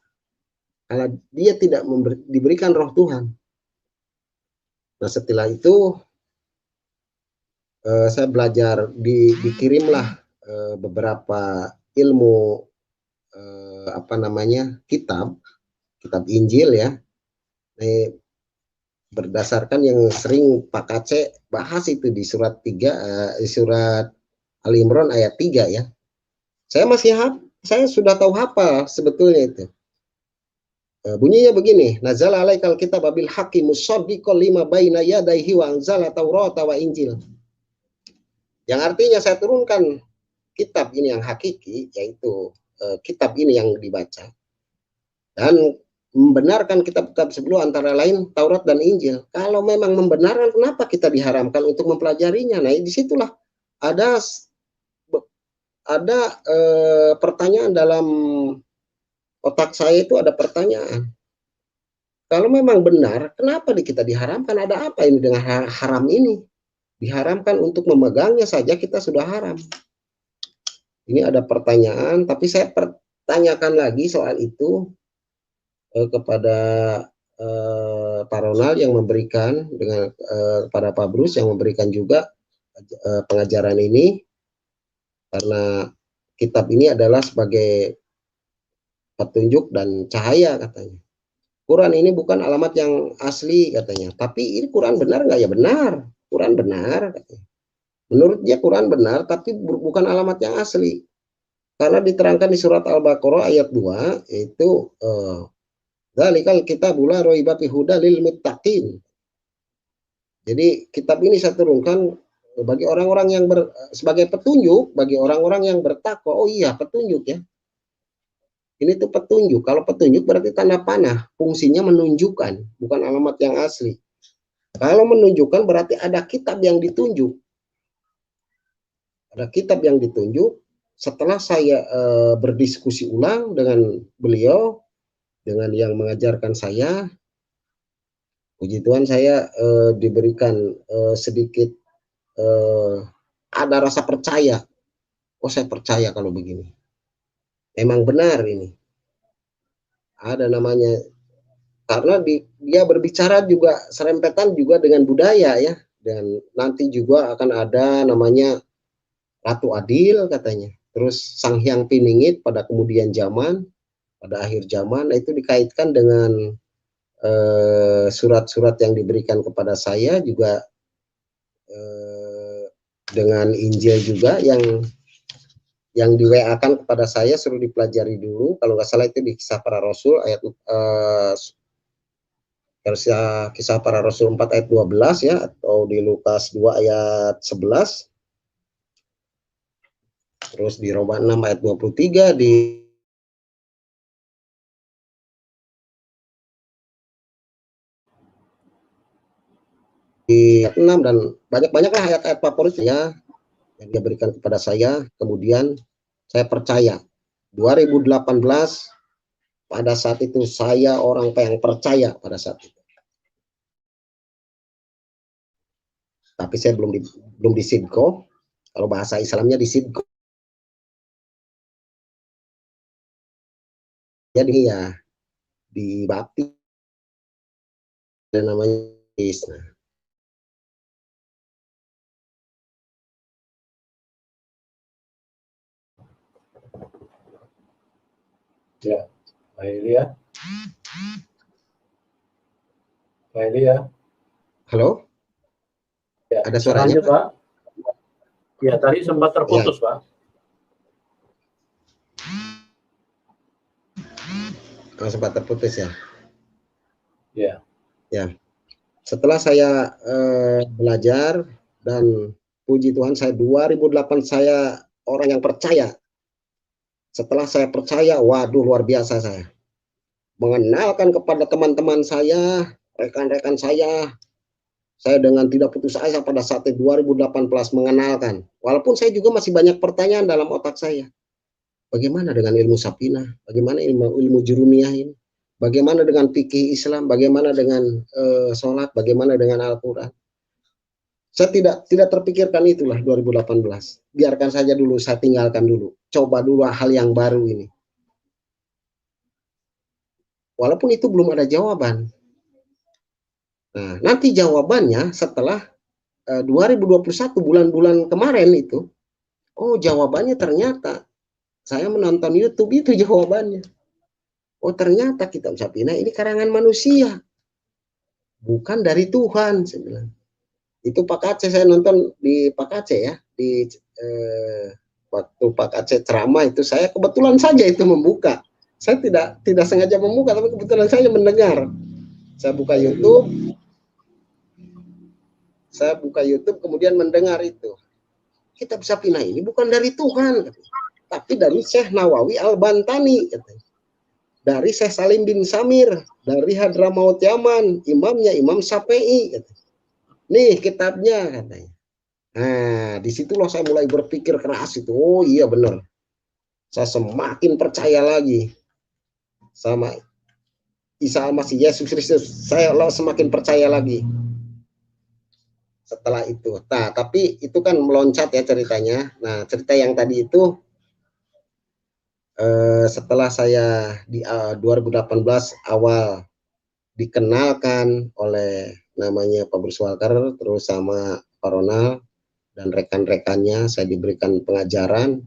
Kalau dia tidak diberikan roh Tuhan. Nah setelah itu saya belajar, dikirimlah beberapa ilmu kitab Injil ya. Berdasarkan yang sering Pak Kace bahas itu di surat 3, surat Al Imran ayat 3 ya. Saya sudah tahu hafal sebetulnya itu. Bunyinya begini, nazala alaikal kitab bil haqqi musaddiqan lima baina yadayhi wa anzala taurata wa injil. Yang artinya saya turunkan kitab ini yang hakiki, yaitu kitab ini yang dibaca, dan membenarkan kitab-kitab sebelum, antara lain Taurat dan Injil. Kalau memang membenarkan, kenapa kita diharamkan untuk mempelajarinya? Nah, disitulah ada pertanyaan dalam otak saya, itu ada pertanyaan. Kalau memang benar, kenapa kita diharamkan? Ada apa ini dengan haram ini? Diharamkan untuk memegangnya saja kita sudah haram. Ini ada pertanyaan, tapi saya pertanyakan lagi soal itu kepada Pak Ronald yang memberikan, dengan kepada Pak Bruce yang memberikan juga pengajaran ini, karena kitab ini adalah sebagai petunjuk dan cahaya katanya. Quran ini bukan alamat yang asli katanya, tapi ini Quran benar nggak? Ya benar, Quran benar katanya. Menurut dia Quran benar, tapi bukan alamat yang asli. Karena diterangkan di surat Al-Baqarah ayat 2, yaitu dzalikal kitabul la raiba fihi hudal lil muttaqin. Jadi kitab ini saya turunkan bagi orang-orang yang sebagai petunjuk bagi orang-orang yang bertakwa. Oh iya, petunjuk ya. Ini tuh petunjuk. Kalau petunjuk berarti tanda panah, fungsinya menunjukkan, bukan alamat yang asli. Kalau menunjukkan berarti ada kitab yang ditunjuk. Ada kitab yang ditunjuk. Setelah saya berdiskusi ulang dengan beliau, dengan yang mengajarkan saya, puji Tuhan saya diberikan sedikit ada rasa percaya. Oh, saya percaya kalau begini. Memang benar ini. Ada namanya, karena dia berbicara juga serempetan juga dengan budaya ya. Dan nanti juga akan ada namanya Ratu Adil katanya. terus Sang Hyang Piningit pada kemudian zaman, pada akhir zaman, itu dikaitkan dengan surat-surat yang diberikan kepada saya juga, dengan Injil juga yang di WA-kan kepada saya, suruh dipelajari dulu. Kalau nggak salah itu di Kisah Para Rasul ayat Kisah Para Rasul 4 ayat 12 ya, atau di Lukas 2 ayat 11. Terus di Roma 6 ayat 23, di ayat 6, dan banyak-banyaklah ayat-ayat favorit ya yang dia berikan kepada saya. Kemudian saya percaya 2018 pada saat itu saya orang yang percaya pada saat itu. Tapi saya belum di Sidko. Kalau bahasa Islamnya di Sidko. Jadi ya dibaptis namanya. Nah, Ya, Pak Elia. Pak Elia. halo? Ya, ada suaranya, lanjut, Pak? Ya, tadi sempat terputus, ya. Pak. Sempat terputus ya. Ya. Ya. Setelah saya belajar, dan puji Tuhan saya 2008 saya orang yang percaya. Setelah saya percaya, waduh luar biasa saya. Mengenalkan kepada teman-teman saya, rekan-rekan saya dengan tidak putus asa pada saat 2018 mengenalkan. Walaupun saya juga masih banyak pertanyaan dalam otak saya. Bagaimana dengan ilmu Safinah? Bagaimana ilmu Jurumiyah ini? Bagaimana dengan fikih Islam? Bagaimana dengan sholat? Bagaimana dengan Al-Quran? Saya tidak terpikirkan itulah 2018. Biarkan saja dulu, saya tinggalkan dulu. Coba dulu hal yang baru ini. Walaupun itu belum ada jawaban. Nah, nanti jawabannya setelah 2021 bulan-bulan kemarin itu. Oh, jawabannya ternyata saya menonton YouTube itu jawabannya. Oh, ternyata kitab Safinah ini karangan manusia. Bukan dari Tuhan, saya bilang. Itu Pak Aceh, saya nonton di Pak Aceh ya, di waktu Pak Aceh ceramah itu, saya kebetulan saja itu membuka. Saya tidak sengaja membuka, tapi kebetulan saya mendengar. Saya buka YouTube, kemudian mendengar itu. Kitab Safinah ini bukan dari Tuhan, tapi dari Syekh Nawawi Al-Bantani, dari Syekh Salim bin Samir, dari Hadramaut Yaman, imamnya Imam Syafi'i. Nih kitabnya, katanya. Nah, disitulah saya mulai berpikir keras itu. Oh iya benar. Saya semakin percaya lagi sama Isa Al-Masih, Yesus Kristus. Saya semakin percaya lagi setelah itu. Nah, tapi itu kan meloncat ya ceritanya. Nah, cerita yang tadi itu setelah saya di 2018 awal dikenalkan oleh namanya Pak Bruce Walker, terus sama Pak Ronald dan rekan-rekannya, saya diberikan pengajaran.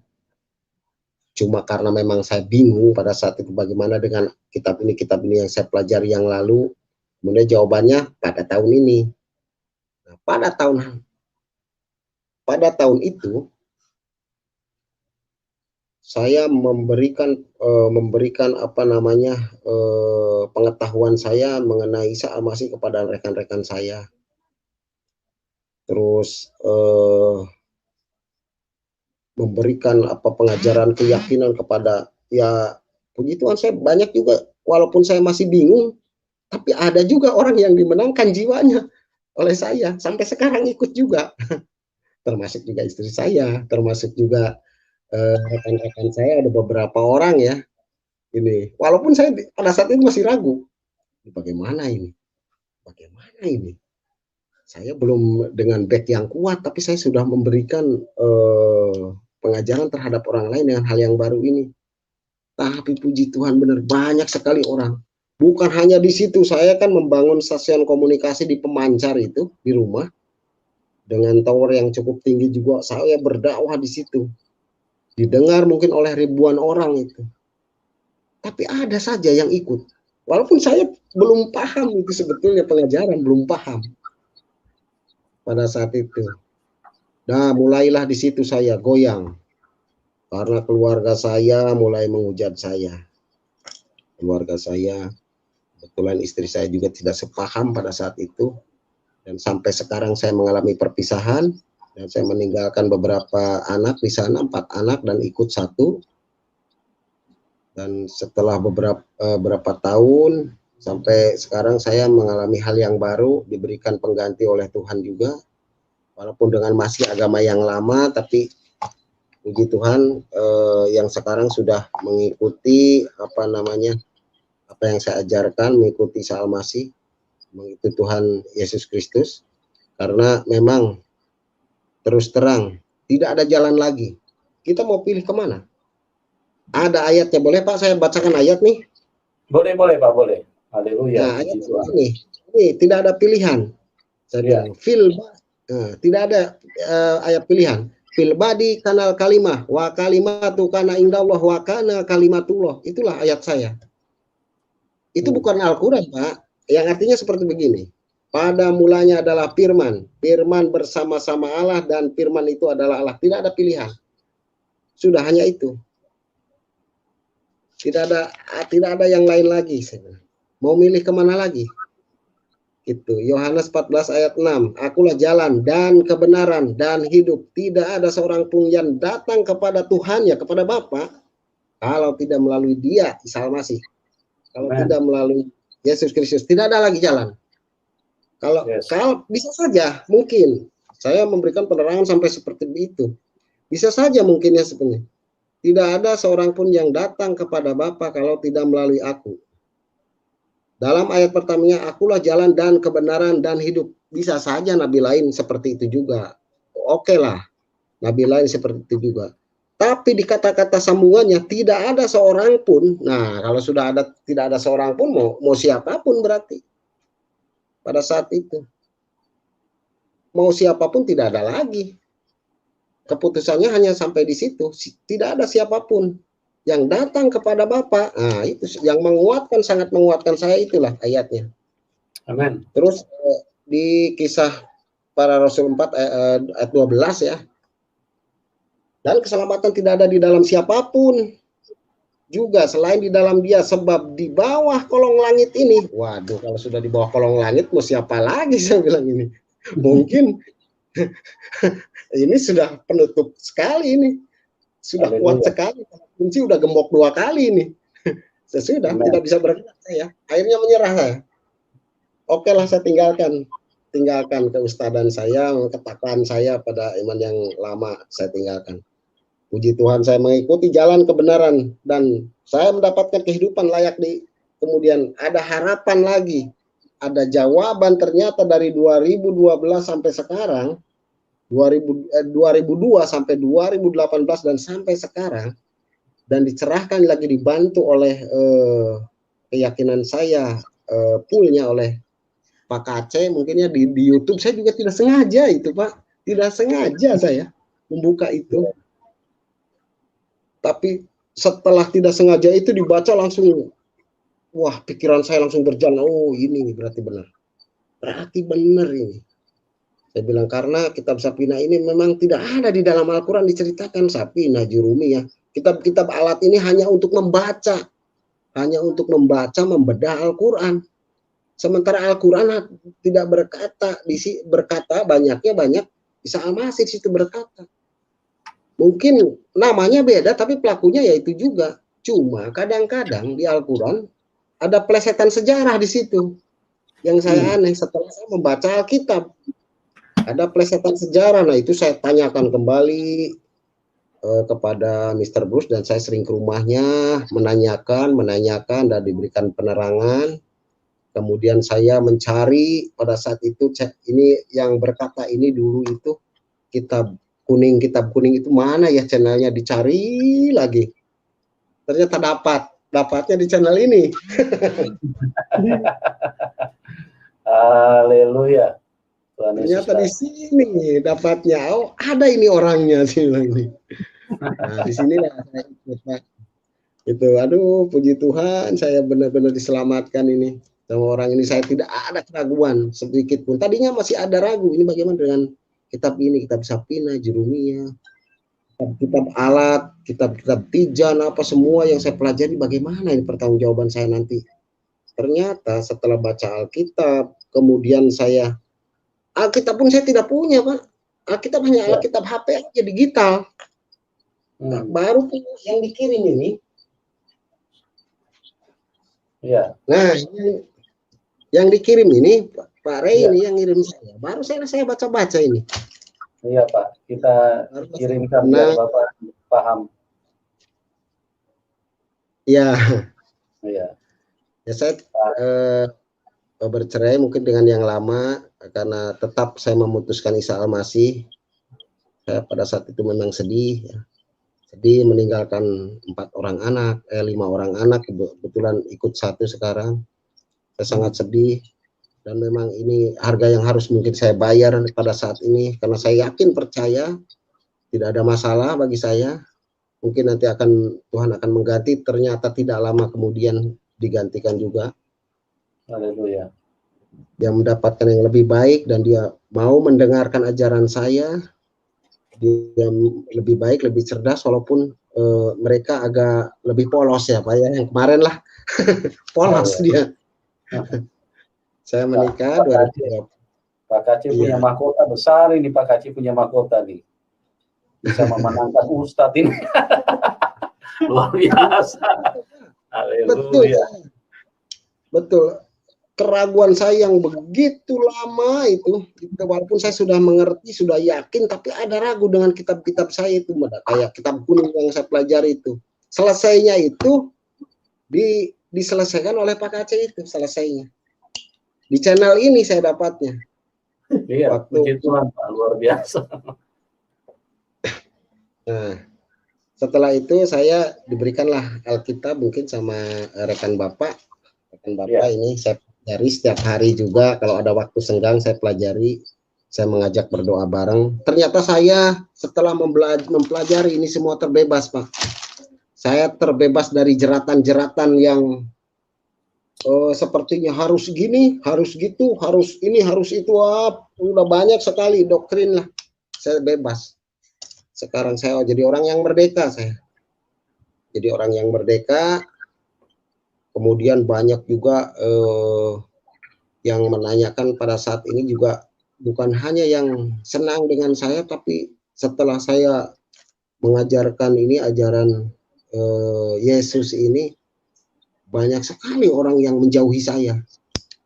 Cuma karena memang saya bingung pada saat itu bagaimana dengan kitab ini yang saya pelajari yang lalu. Kemudian jawabannya pada tahun ini. Nah, pada tahun itu saya memberikan pengetahuan saya mengenai Isa Al-Masih kepada rekan-rekan saya. Terus memberikan pengajaran keyakinan kepada, ya puji Tuhan saya banyak juga, walaupun saya masih bingung, tapi ada juga orang yang dimenangkan jiwanya oleh saya sampai sekarang ikut juga. Termasuk juga istri saya, termasuk juga rekan-rekan saya, ada beberapa orang ya ini. Walaupun saya pada saat itu masih ragu, bagaimana ini? Saya belum dengan back yang kuat, tapi saya sudah memberikan pengajaran terhadap orang lain dengan hal yang baru ini. Tapi puji Tuhan benar banyak sekali orang. Bukan hanya di situ, saya kan membangun stasiun komunikasi di Pemancar itu di rumah dengan tower yang cukup tinggi juga. Saya berdakwah di situ. didengar mungkin oleh ribuan orang itu. Tapi ada saja yang ikut. Walaupun saya belum paham itu sebetulnya pengajaran, belum paham pada saat itu. Nah, mulailah di situ saya goyang. Karena keluarga saya mulai menghujat saya. Keluarga saya, kebetulan istri saya juga tidak sepaham pada saat itu. Dan sampai sekarang saya mengalami perpisahan. Dan saya meninggalkan beberapa anak di sana, 4 anak dan ikut 1. Dan setelah beberapa tahun sampai sekarang saya mengalami hal yang baru, diberikan pengganti oleh Tuhan juga, walaupun dengan masih agama yang lama, tapi puji Tuhan yang sekarang sudah mengikuti apa yang saya ajarkan, mengikuti Isa Al-Masih, mengikuti Tuhan Yesus Kristus, karena memang terus terang tidak ada jalan lagi. Kita mau pilih kemana? Ada ayatnya, boleh Pak saya bacakan ayat nih? Boleh Pak, boleh. Haleluya. Nah, ayat ini tidak ada pilihan. Saya bilang, tidak ada ayat pilihan. Fil badi kanal kalimah, wa kalimatu kana indallah wa kana kalimatullah. Itulah ayat saya. Itu bukan Al-Quran, Pak. Yang artinya seperti begini. Pada mulanya adalah firman. Firman bersama-sama Allah dan firman itu adalah Allah. Tidak ada pilihan. Sudah hanya itu. Tidak ada yang lain lagi. Mau milih kemana lagi? Itu Yohanes 14 ayat 6. Akulah jalan dan kebenaran dan hidup. Tidak ada seorang pun yang datang kepada Tuhan, ya kepada Bapa, kalau tidak melalui Dia, Isa Al-Masih. Kalau tidak melalui Yesus Kristus, tidak ada lagi jalan. Kalau bisa saja mungkin saya memberikan penerangan sampai seperti itu. Bisa saja mungkin ya sebenarnya. Tidak ada seorang pun yang datang kepada Bapa kalau tidak melalui aku. Dalam ayat pertamanya, akulah jalan dan kebenaran dan hidup. Bisa saja nabi lain seperti itu juga. Oke lah, nabi lain seperti itu juga. Tapi di kata-kata sambungannya, tidak ada seorang pun. Nah, kalau sudah tidak ada seorang pun, mau siapapun berarti. Pada saat itu. Mau siapapun tidak ada lagi. Keputusannya hanya sampai di situ. Tidak ada siapapun yang datang kepada Bapa. Nah, itu yang menguatkan, sangat menguatkan saya, itulah ayatnya. Amin. Terus di Kisah Para Rasul 4 ayat 12 ya. Dan keselamatan tidak ada di dalam siapapun juga selain di dalam Dia, sebab di bawah kolong langit ini. Waduh, kalau sudah di bawah kolong langit mau siapa lagi, saya bilang ini. Mungkin ini sudah penutup sekali ini. Sudah kuat sekali. Kunci udah gembok 2 kali ini. Sesudah tidak bisa bergerak saya. Akhirnya menyerah saya. Oke lah, saya tinggalkan keustadan saya, ketakwaan saya pada iman yang lama saya tinggalkan. Puji Tuhan, saya mengikuti jalan kebenaran dan saya mendapatkan kehidupan layak kemudian ada harapan lagi. Ada jawaban ternyata dari 2012 sampai sekarang, 2002 sampai 2018 dan sampai sekarang, dan dicerahkan lagi, dibantu oleh keyakinan saya, poolnya oleh Pak Kace, mungkinnya di YouTube. Saya juga tidak sengaja itu, Pak, tidak sengaja saya membuka itu, tapi setelah tidak sengaja itu dibaca langsung, wah, pikiran saya langsung berjalan. Oh, ini berarti benar ini. Saya bilang, karena kitab Safina ini memang tidak ada di dalam Al-Quran diceritakan. Safina, Jurumi ya, kitab-kitab alat ini hanya untuk membaca, membedah Al-Quran. Sementara Al-Quran tidak berkata banyak Isa Al-Masih situ berkata. Mungkin namanya beda tapi pelakunya yaitu juga. Cuma kadang-kadang di Al-Quran ada plesetan sejarah di situ. Yang saya aneh, setelah saya membaca Alkitab, ada plesetan sejarah. Nah, itu saya tanyakan kembali kepada Mr. Bruce, dan saya sering ke rumahnya menanyakan dan diberikan penerangan. Kemudian saya mencari pada saat itu, ini yang berkata ini dulu itu kitab kuning itu mana ya channelnya, dicari lagi. Ternyata dapatnya di channel ini. Haleluya. Ternyata di sini dapatnya. Oh, ada ini orangnya sih ini. Nah, di sinilah saya ikut, Pak. Itu, aduh, puji Tuhan, saya benar-benar diselamatkan ini sama orang ini. Saya tidak ada keraguan sedikit pun. Tadinya masih ada ragu, ini bagaimana dengan kitab ini, kitab Sapina, Jurumia, kitab alat, kitab-kitab Tijan, apa semua yang saya pelajari, bagaimana ini pertanggungjawaban saya nanti. Ternyata setelah baca Alkitab, kemudian saya, Alkitab pun saya tidak punya, Pak. Alkitab hanya Alkitab HP aja digital. Baru yang dikirim ini. Iya. Nah, yang dikirim ini Pak Rey ini yang ngirim saya. Baru saya baca-baca ini. Iya Pak, kita kirimkan biar Bapak paham. Iya. Iya. Ya saya bercerai mungkin dengan yang lama karena tetap saya memutuskan Isa Al-Masih. Saya pada saat itu memang sedih. Ya. Sedih meninggalkan 5 orang anak, kebetulan ikut 1 sekarang. Saya sangat sedih. Dan memang ini harga yang harus mungkin saya bayar pada saat ini, karena saya yakin percaya tidak ada masalah bagi saya. Mungkin nanti Tuhan akan mengganti, ternyata tidak lama kemudian digantikan juga. Haleluya. Dia mendapatkan yang lebih baik dan dia mau mendengarkan ajaran saya. Dia lebih baik, lebih cerdas, walaupun mereka agak lebih polos ya Pak ya. Yang kemarin lah polos dia. Saya menikah 2020. Pak Kaci punya mahkota besar ini, Pak Kaci punya mahkota nih. Bisa memenangkan Ustadz ini. Luar biasa. Haleluya. Betul. Keraguan saya yang begitu lama itu, walaupun saya sudah mengerti, sudah yakin, tapi ada ragu dengan kitab-kitab saya itu, kayak kitab kuning yang saya pelajari itu. Selesainya itu diselesaikan oleh Pak Kaci itu, selesainya. Di channel ini saya dapatnya. Iya, puji Tuhan Pak, luar biasa. Nah, setelah itu saya diberikanlah Alkitab mungkin sama rekan Bapak. Ini saya pelajari setiap hari juga, kalau ada waktu senggang saya pelajari, saya mengajak berdoa bareng. Ternyata saya setelah mempelajari ini semua terbebas, Pak. Saya terbebas dari jeratan-jeratan yang sepertinya harus gini, harus gitu, harus ini, harus itu, udah banyak sekali doktrin lah. Saya bebas. Sekarang saya jadi orang yang merdeka, saya. Jadi orang yang merdeka. Kemudian banyak juga yang menanyakan pada saat ini juga, bukan hanya yang senang dengan saya, tapi setelah saya mengajarkan ini ajaran Yesus ini, banyak sekali orang yang menjauhi saya.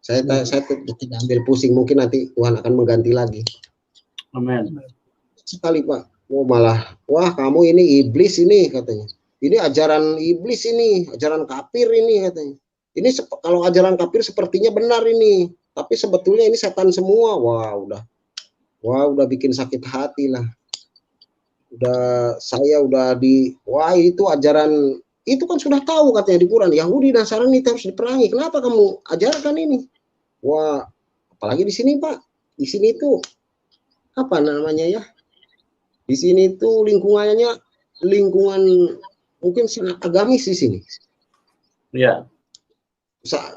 Saya tidak ambil pusing, mungkin nanti Tuhan akan mengganti lagi. Amin. Sekali Pak, malah, wah kamu ini iblis ini katanya. Ini ajaran iblis ini, ajaran kafir ini katanya. Ini kalau ajaran kafir sepertinya benar ini, tapi sebetulnya ini setan semua. Wah udah bikin sakit hati lah. Saya udah wah itu ajaran, itu kan sudah tahu katanya di Quran, Yahudi Nasrani itu harus diperangi. Kenapa kamu ajarkan ini? Wah, apalagi di sini Pak. Di sini tuh apa namanya ya? Di sini tuh lingkungan mungkin sangat agamis di sini. Iya.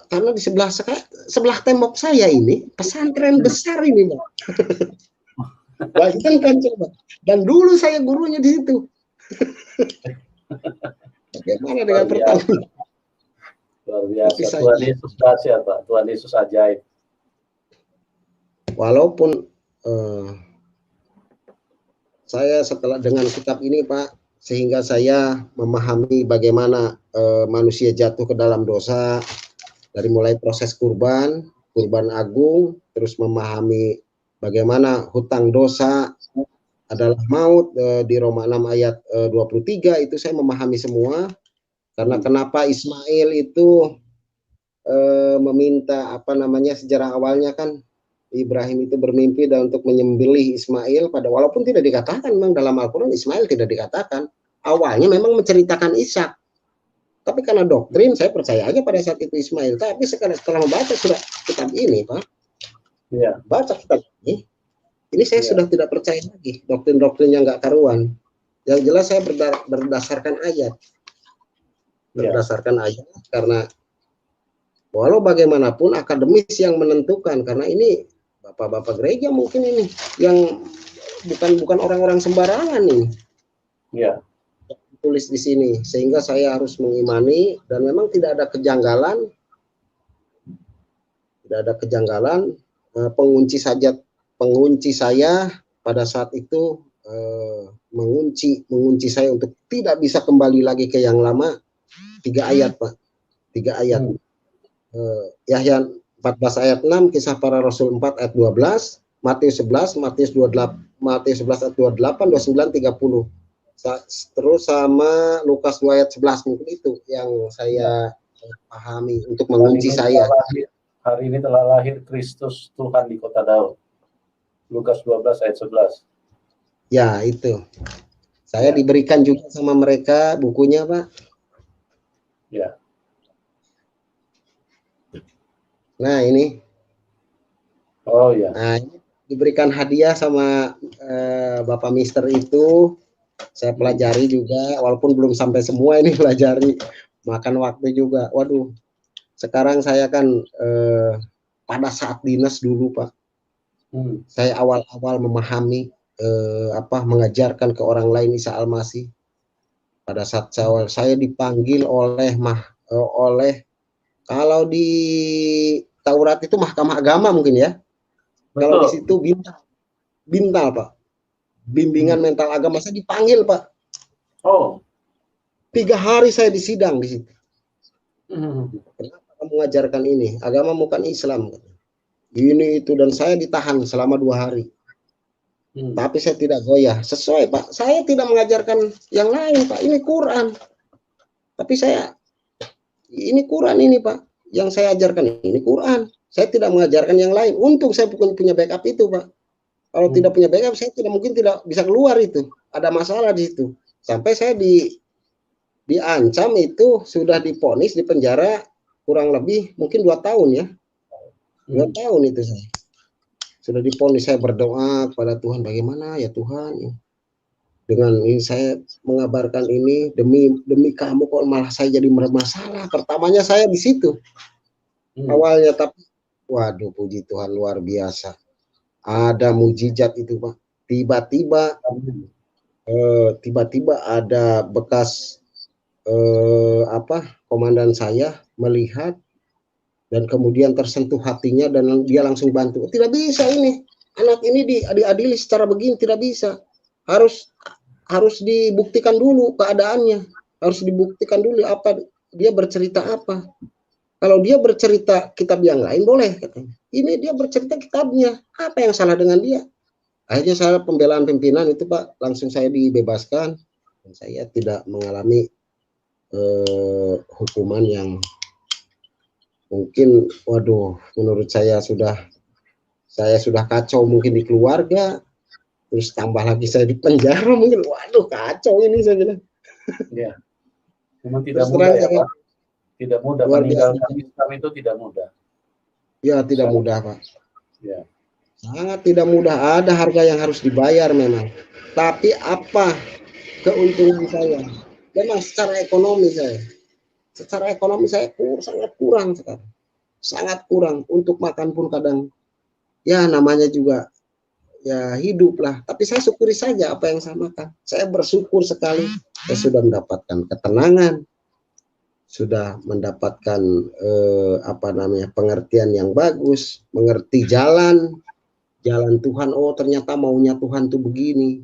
Karena di sebelah tembok saya ini pesantren besar ini, Pak. Bayangkan coba. Dan dulu saya gurunya di situ. Bagaimana dengan pertanyaan? Luar biasa. Tuhan Yesus dahsyat, Pak. Tuhan Yesus ajaib. Walaupun saya setelah dengan kitab ini, Pak, sehingga saya memahami bagaimana manusia jatuh ke dalam dosa, dari mulai proses kurban agung, terus memahami bagaimana hutang dosa adalah maut, di Roma 6 ayat 23 itu saya memahami semua. Karena kenapa Ismail itu meminta sejarah awalnya kan Ibrahim itu bermimpi dan untuk menyembelih Ismail, walaupun tidak dikatakan memang dalam Al-Quran Ismail tidak dikatakan. Awalnya memang menceritakan Ishak. Tapi karena doktrin saya percaya aja pada saat itu Ismail. Tapi setelah membaca surat kitab ini, Pak, baca kitab ini saya sudah tidak percaya lagi doktrin-doktrinnya nggak karuan. Yang jelas saya berdasarkan ayat. Berdasarkan ayat, karena walau bagaimanapun akademis yang menentukan, karena ini bapak-bapak gereja mungkin ini yang bukan orang-orang sembarangan ini. Ya. Tulis di sini, sehingga saya harus mengimani, dan memang tidak ada kejanggalan, pengunci saya pada saat itu mengunci saya untuk tidak bisa kembali lagi ke yang lama. 3 ayat, Pak. 3 ayat. Yahya 14 ayat 6, Kisah Para Rasul 4 ayat 12, Matius 11, Matius 28, Matius 11 ayat 28, 29, 30. Terus sama Lukas 2 ayat 11, mungkin itu yang saya pahami untuk mengunci saya. Hari ini telah lahir Kristus Tuhan di kota Daud. Lukas 12 ayat 11. Ya, itu. Saya diberikan juga sama mereka bukunya, Pak. Ya. Nah, ini. Oh ya. Nah, ini diberikan hadiah sama Bapak Mister itu. Saya pelajari juga, walaupun belum sampai semua ini pelajari. Makan waktu juga. Waduh. Sekarang saya kan pada saat dinas dulu, Pak. Saya awal-awal memahami mengajarkan ke orang lain Isa Al-Masih. Pada saat saya dipanggil oleh kalau di Taurat itu Mahkamah Agama mungkin ya. Betul. Kalau di situ Bintal, Pak. Bimbingan mental agama, saya dipanggil, Pak. Oh. 3 hari saya disidang di situ. Kenapa kamu mengajarkan ini? Agama bukan Islam. Ini itu, dan saya ditahan selama 2 hari. Tapi saya tidak goyah. Sesuai, Pak. Saya tidak mengajarkan yang lain, Pak. Ini Quran. Tapi ini Quran ini, Pak. Yang saya ajarkan ini Quran. Saya tidak mengajarkan yang lain. Untung saya punya backup itu, Pak. Kalau tidak punya backup, saya tidak bisa keluar itu. Ada masalah di situ. Sampai saya diancam itu, sudah divonis di penjara kurang lebih mungkin 2 tahun ya. 2 tahun itu saya. Sudah divonis, saya berdoa kepada Tuhan, bagaimana ya Tuhan, dengan ini saya mengabarkan ini demi kamu, kok malah saya jadi bermasalah. Pertamanya saya di situ awalnya, tapi waduh, puji Tuhan, luar biasa. Ada mujizat itu, Pak. Tiba-tiba ada bekas komandan saya melihat, dan kemudian tersentuh hatinya, dan dia langsung bantu. Tidak bisa ini, anak ini diadili secara begini, tidak bisa. Harus dibuktikan dulu keadaannya, harus dibuktikan dulu apa dia bercerita apa. Kalau dia bercerita kitab yang lain boleh, katanya. Ini dia bercerita kitabnya, apa yang salah dengan dia? Akhirnya saya pembelaan pimpinan itu, Pak, langsung saya dibebaskan, dan saya tidak mengalami hukuman yang mungkin, waduh, menurut saya sudah kacau mungkin di keluarga, terus tambah lagi saya di penjara, mungkin waduh, kacau ini saya bilang. Ya, memang tidak mudah ya, Pak. Tidak mudah, meninggalkan Islam itu tidak mudah. Ya, tidak mudah, Pak. Ya. Sangat tidak mudah, ada harga yang harus dibayar memang. Tapi apa keuntungan saya? Memang secara ekonomi saya sangat kurang sekarang. Sangat kurang, untuk makan pun kadang ya namanya juga ya hidup lah. Tapi saya syukuri saja apa yang saya makan. Saya bersyukur sekali. Saya sudah mendapatkan ketenangan, sudah mendapatkan pengertian yang bagus, mengerti jalan Tuhan. Oh, ternyata maunya Tuhan tuh begini.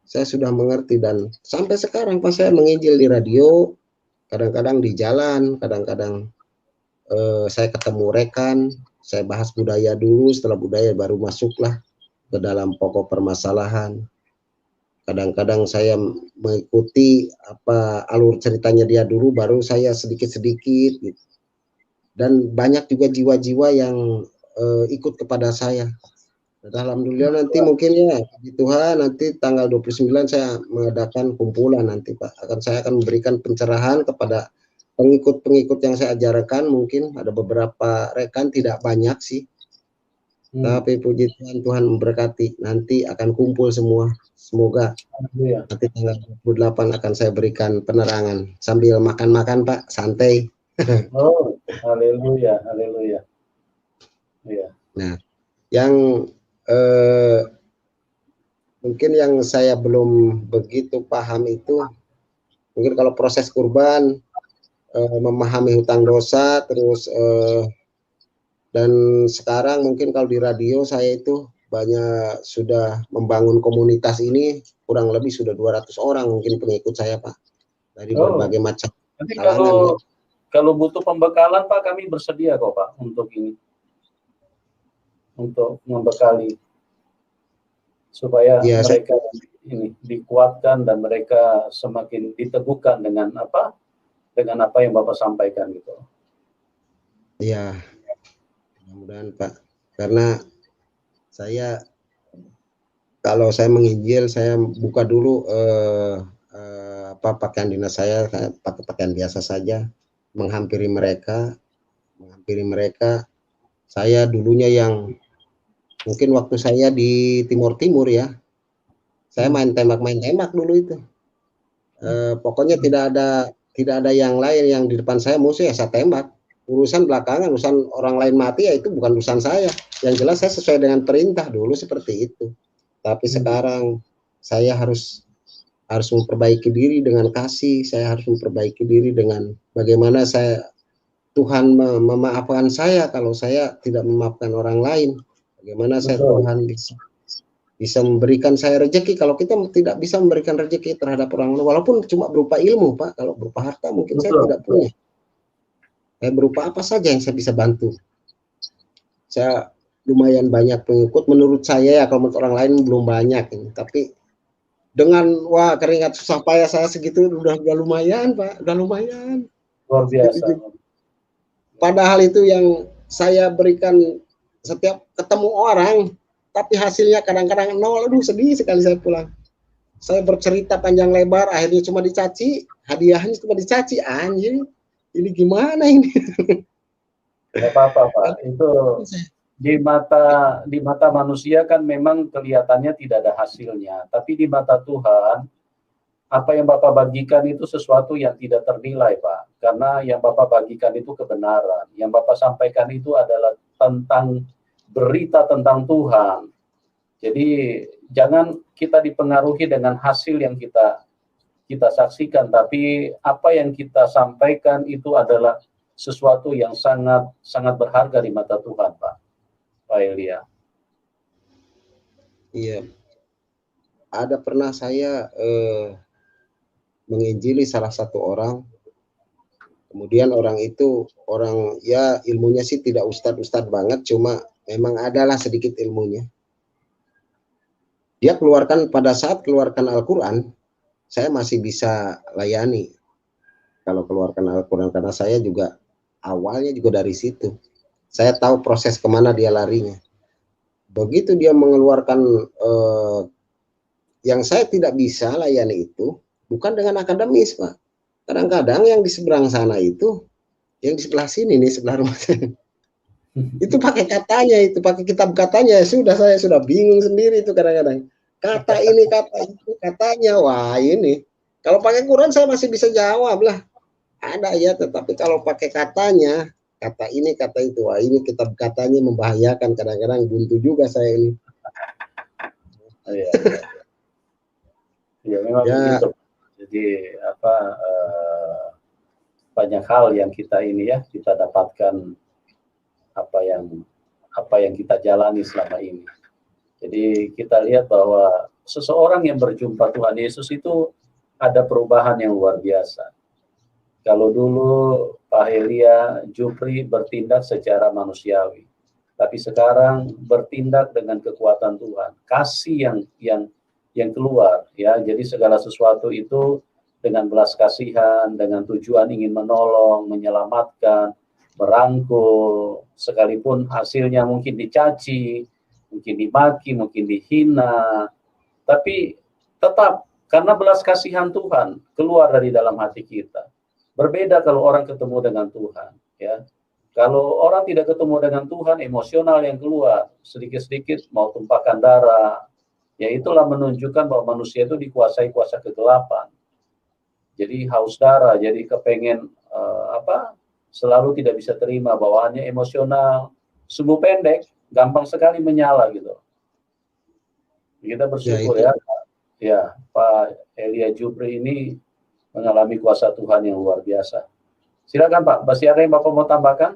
Saya sudah mengerti, dan sampai sekarang pas saya menginjil di radio, kadang-kadang di jalan, kadang-kadang saya ketemu rekan, saya bahas budaya dulu, setelah budaya baru masuklah ke dalam pokok permasalahan. Kadang-kadang saya mengikuti alur ceritanya dia dulu, baru saya sedikit-sedikit gitu. Dan banyak juga jiwa-jiwa yang ikut kepada saya. Alhamdulillah, nanti mungkin ya Tuhan, nanti tanggal 29 saya mengadakan kumpulan nanti, Pak. Saya akan memberikan pencerahan kepada pengikut-pengikut yang saya ajarkan. Mungkin ada beberapa rekan, tidak banyak sih. Tapi puji Tuhan, Tuhan memberkati. Nanti akan kumpul semua. Semoga nanti tanggal 28 akan saya berikan penerangan. Sambil makan-makan, Pak. Santai. Oh, haleluya, haleluya. Iya. Nah, yang mungkin yang saya belum begitu paham itu, mungkin kalau proses kurban, memahami hutang dosa, terus dan sekarang mungkin kalau di radio saya itu banyak sudah membangun komunitas ini, kurang lebih sudah 200 orang mungkin pengikut saya, Pak, dari berbagai macam kalangan. Kalau butuh pembekalan, Pak, kami bersedia kok, Pak, untuk ini, untuk membekali supaya mereka ini dikuatkan dan mereka semakin diteguhkan dengan apa yang Bapak sampaikan gitu. Iya, mudah-mudahan, Pak, karena saya kalau saya menginjil, saya buka dulu pakaian dinas saya pakai pakaian biasa saja, menghampiri mereka. Saya dulunya yang mungkin waktu saya di Timur Timur ya, saya main tembak dulu itu. Pokoknya tidak ada yang lain yang di depan saya musuh ya saya tembak. Urusan belakangan, urusan orang lain mati ya itu bukan urusan saya. Yang jelas saya sesuai dengan perintah dulu seperti itu. Tapi sekarang saya harus memperbaiki diri dengan kasih. Saya harus memperbaiki diri dengan bagaimana Tuhan memaafkan saya kalau saya tidak memaafkan orang lain. Bagaimana Tuhan bisa memberikan saya rezeki kalau kita tidak bisa memberikan rezeki terhadap orang lain, walaupun cuma berupa ilmu, Pak. Kalau berupa harta mungkin saya tidak punya. Berupa apa saja yang saya bisa bantu. Saya lumayan banyak pengikut menurut saya ya, kalau menurut orang lain belum banyak ini. Tapi dengan keringat susah payah saya segitu udah lumayan, Pak. Udah lumayan. Luar biasa. Padahal itu yang saya berikan setiap ketemu orang, tapi hasilnya kadang-kadang nol. Aduh, sedih sekali saya pulang. Saya bercerita panjang lebar, akhirnya cuma dicaci, hadiahnya cuma dicaci, anjing. Ini gimana ini? Gak apa-apa, Pak. Itu di mata manusia kan memang kelihatannya tidak ada hasilnya, tapi di mata Tuhan apa yang Bapak bagikan itu sesuatu yang tidak ternilai, Pak. Karena yang Bapak bagikan itu kebenaran. Yang Bapak sampaikan itu adalah tentang berita tentang Tuhan. Jadi jangan kita dipengaruhi dengan hasil yang kita saksikan, tapi apa yang kita sampaikan itu adalah sesuatu yang sangat berharga di mata Tuhan, Pak Elia. Iya. Ada pernah saya menginjili salah satu orang, kemudian orang itu ya ilmunya sih tidak ustadz banget, cuma memang adalah sedikit ilmunya. Dia pada saat keluarkan Al-Quran, saya masih bisa layani kalau keluarkan Al-Quran, karena saya juga awalnya juga dari situ. Saya tahu proses kemana dia larinya. Begitu dia mengeluarkan yang saya tidak bisa layani itu, bukan dengan akademis, Pak. Kadang-kadang yang di seberang sana itu, yang di sebelah sini nih, sebelah rumah saya, itu pakai katanya, itu pakai kitab katanya, saya sudah bingung sendiri itu kadang-kadang. Kata ini, kata itu, katanya, wah ini. Kalau pakai Quran saya masih bisa jawab lah. Ada ya, tetapi kalau pakai katanya, kata ini, kata itu, wah ini kitab katanya membahayakan, kadang-kadang buntu juga saya ini. Ya memang begitu. Jadi banyak hal yang kita kita dapatkan apa yang kita jalani selama ini. Jadi kita lihat bahwa seseorang yang berjumpa Tuhan Yesus itu ada perubahan yang luar biasa. Kalau dulu Pak Elia Jupri bertindak secara manusiawi, tapi sekarang bertindak dengan kekuatan Tuhan, kasih yang keluar, ya. Jadi segala sesuatu itu dengan belas kasihan, dengan tujuan ingin menolong, menyelamatkan, merangkul, sekalipun hasilnya mungkin dicaci, mungkin dimaki, mungkin dihina, tapi tetap karena belas kasihan Tuhan keluar dari dalam hati kita. Berbeda kalau orang ketemu dengan Tuhan, ya. Kalau orang tidak ketemu dengan Tuhan, emosional yang keluar, sedikit-sedikit mau tumpahkan darah, ya itulah menunjukkan bahwa manusia itu dikuasai kuasa kegelapan. Jadi haus darah, jadi kepengen selalu tidak bisa terima, bawaannya emosional, sumbu pendek, gampang sekali menyala gitu. Kita bersyukur ya Pak Elia Jupri ini mengalami kuasa Tuhan yang luar biasa. Silakan Pak, masih ada yang Bapak mau tambahkan?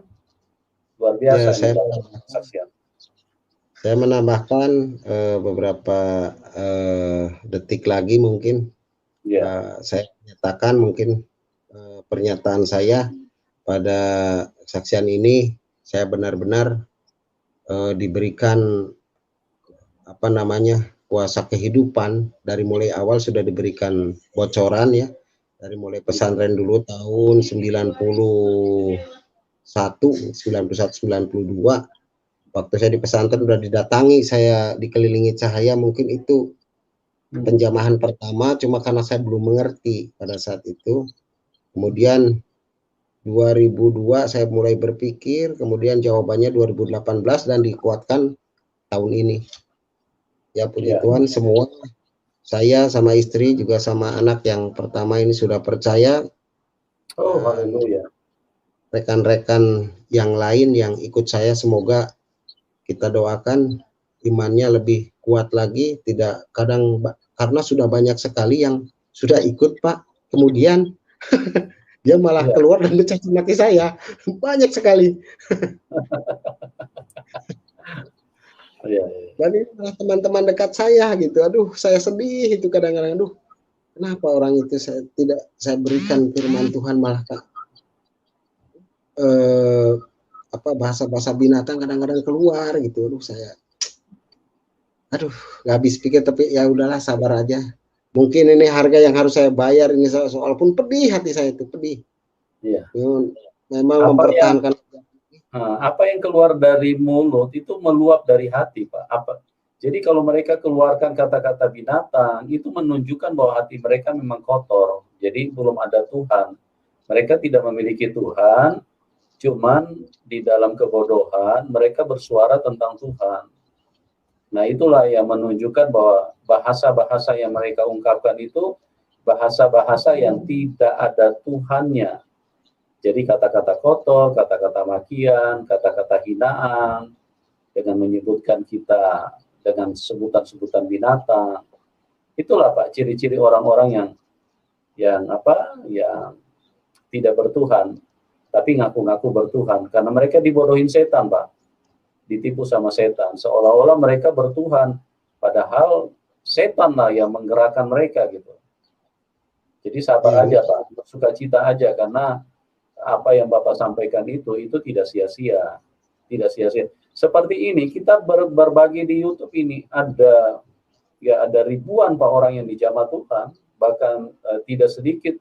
Luar biasa Ya, kesaksian. saya menambahkan beberapa detik lagi mungkin. Saya menyatakan mungkin pernyataan saya pada kesaksian ini, saya benar-benar diberikan kuasa kehidupan. Dari mulai awal sudah diberikan bocoran ya, dari mulai pesantren dulu tahun 91, 92, waktu saya di pesantren udah didatangi, saya dikelilingi cahaya, mungkin itu penjamahan pertama, cuma karena saya belum mengerti pada saat itu. Kemudian 2002 saya mulai berpikir, kemudian jawabannya 2018 dan dikuatkan tahun ini. Ya puji Tuhan, semua saya sama istri juga sama anak yang pertama ini sudah percaya. Oh, haleluya. Rekan-rekan yang lain yang ikut saya, semoga kita doakan imannya lebih kuat lagi. Tidak, kadang karena sudah banyak sekali yang sudah ikut Pak, kemudian dia malah keluar dan mencaci maki saya, banyak sekali. Dan ini malah teman-teman dekat saya gitu, aduh saya sedih itu kadang-kadang, aduh kenapa orang itu saya berikan firman Tuhan malah bahasa-bahasa binatang kadang-kadang keluar gitu. Aduh gak habis pikir, tapi ya udahlah, sabar aja. Mungkin ini harga yang harus saya bayar ini, soal pun pedih hati saya itu, pedih. Memang mempertahankan apa yang keluar dari mulut itu meluap dari hati Pak. Jadi kalau mereka keluarkan kata-kata binatang, itu menunjukkan bahwa hati mereka memang kotor. Jadi belum ada Tuhan. Mereka tidak memiliki Tuhan, cuman di dalam kebodohan mereka bersuara tentang Tuhan. Nah itulah yang menunjukkan bahwa bahasa-bahasa yang mereka ungkapkan itu bahasa-bahasa yang tidak ada Tuhannya. Jadi kata-kata kotor, kata-kata makian, kata-kata hinaan, dengan menyebutkan kita dengan sebutan-sebutan binatang. Itulah Pak ciri-ciri orang-orang yang tidak bertuhan, tapi ngaku-ngaku bertuhan, karena mereka dibodohin setan Pak, ditipu sama setan, seolah-olah mereka bertuhan, padahal setan lah yang menggerakkan mereka gitu. Jadi sabar aja Pak, sukacita aja, karena apa yang Bapak sampaikan itu tidak sia-sia, tidak sia-sia. Seperti ini kita berbagi di YouTube ini, ada ribuan Pak orang yang dijamah Tuhan, bahkan tidak sedikit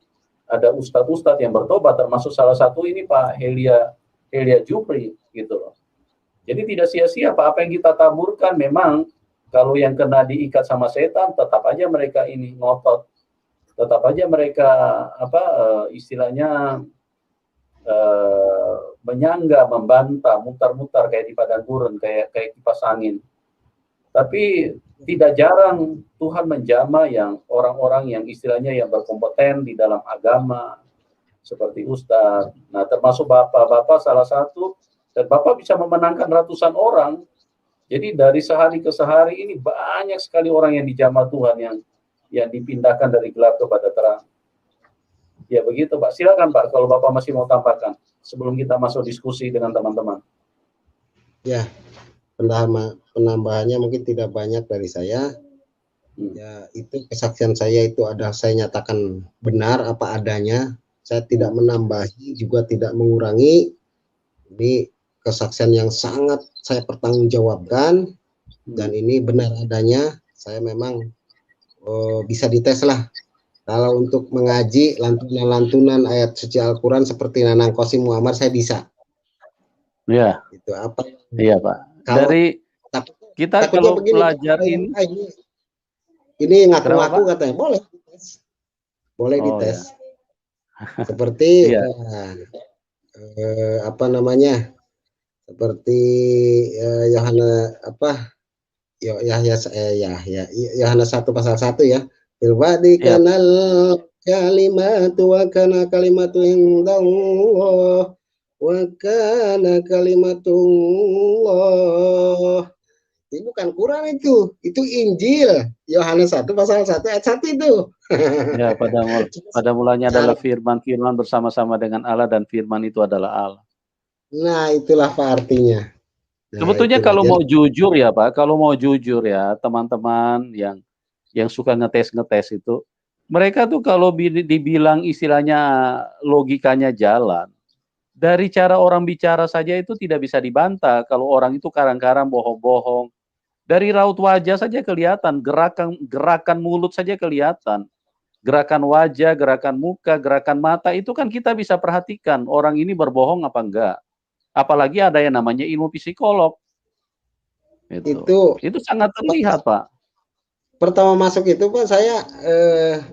ada ustadz-ustadz yang bertobat, termasuk salah satu ini Pak Elia Jupri gitu loh. Jadi tidak sia-sia Pak, apa yang kita taburkan. Memang kalau yang kena diikat sama setan, tetap aja mereka ini ngotot, tetap aja mereka istilahnya menyangga, membantah, mutar-mutar kayak di padang gurun, kayak kipas angin. Tapi tidak jarang Tuhan menjamah yang orang-orang yang istilahnya yang berkompeten di dalam agama, seperti ustadz. Nah, termasuk Bapak salah satu, dan Bapak bisa memenangkan ratusan orang. Jadi dari sehari ke sehari ini banyak sekali orang yang dijamah Tuhan, yang dipindahkan dari gelap kepada terang. Ya begitu Pak. Silakan Pak kalau Bapak masih mau tambahkan sebelum kita masuk diskusi dengan teman-teman. Ya, penambahannya mungkin tidak banyak dari saya. Ya, itu kesaksian saya itu saya nyatakan benar apa adanya. Saya tidak menambahi juga tidak mengurangi. Ini kesaksian yang sangat saya pertanggungjawabkan, dan ini benar adanya. Saya memang bisa dites lah. Kalau untuk mengaji lantunan-lantunan ayat suci Al-Quran seperti Nanang Qasim Muammar, saya bisa. Iya. Itu apa? Iya Pak. Dari kita kalau begini, belajar ini ngaku-ngaku katanya boleh dites. Ya. Seperti apa namanya, seperti Yohanes apa Yahya Yohanes 1 pasal 1 ya. Bilwadi kanal kalimatu wa kana kalimatu indallah wa kana kalimatullah. Itu bukan Quran itu Injil. Yohanes 1 pasal 1 ayat 1 itu. Ya, pada mulanya adalah firman bersama-sama dengan Allah dan firman itu adalah Allah. Nah, itulah Pak artinya. Nah, sebetulnya kalau mau jujur ya Pak, kalau mau jujur ya teman-teman yang suka ngetes itu, mereka tuh kalau dibilang istilahnya logikanya jalan, dari cara orang bicara saja itu tidak bisa dibantah kalau orang itu kadang-kadang bohong-bohong. Dari raut wajah saja kelihatan, gerakan mulut saja kelihatan. Gerakan wajah, gerakan muka, gerakan mata itu kan kita bisa perhatikan orang ini berbohong apa enggak. Apalagi ada yang namanya ilmu psikolog. Itu sangat terlihat, Pak. Pertama masuk itu Pak, saya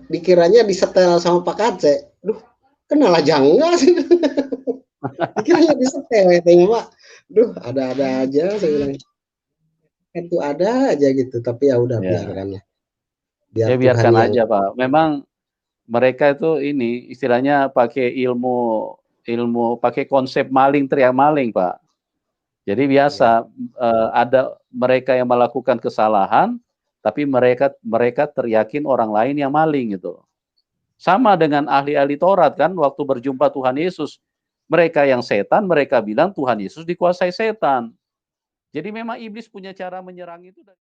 dikiranya disetel sama Pak Kace. Duh, kenal aja enggak sih? Dikiranya disetel katanya Pak. Duh, ada-ada aja saya bilang. Itu ada aja gitu, tapi ya udah biarkan lah. Biarkan aja Pak. Memang mereka itu ini istilahnya pakai ilmu pakai konsep maling teriak maling Pak. Jadi biasa ada mereka yang melakukan kesalahan, tapi mereka teriakin orang lain yang maling gitu. Sama dengan ahli-ahli Taurat kan, waktu berjumpa Tuhan Yesus, mereka yang setan, mereka bilang Tuhan Yesus dikuasai setan. Jadi memang iblis punya cara menyerang itu.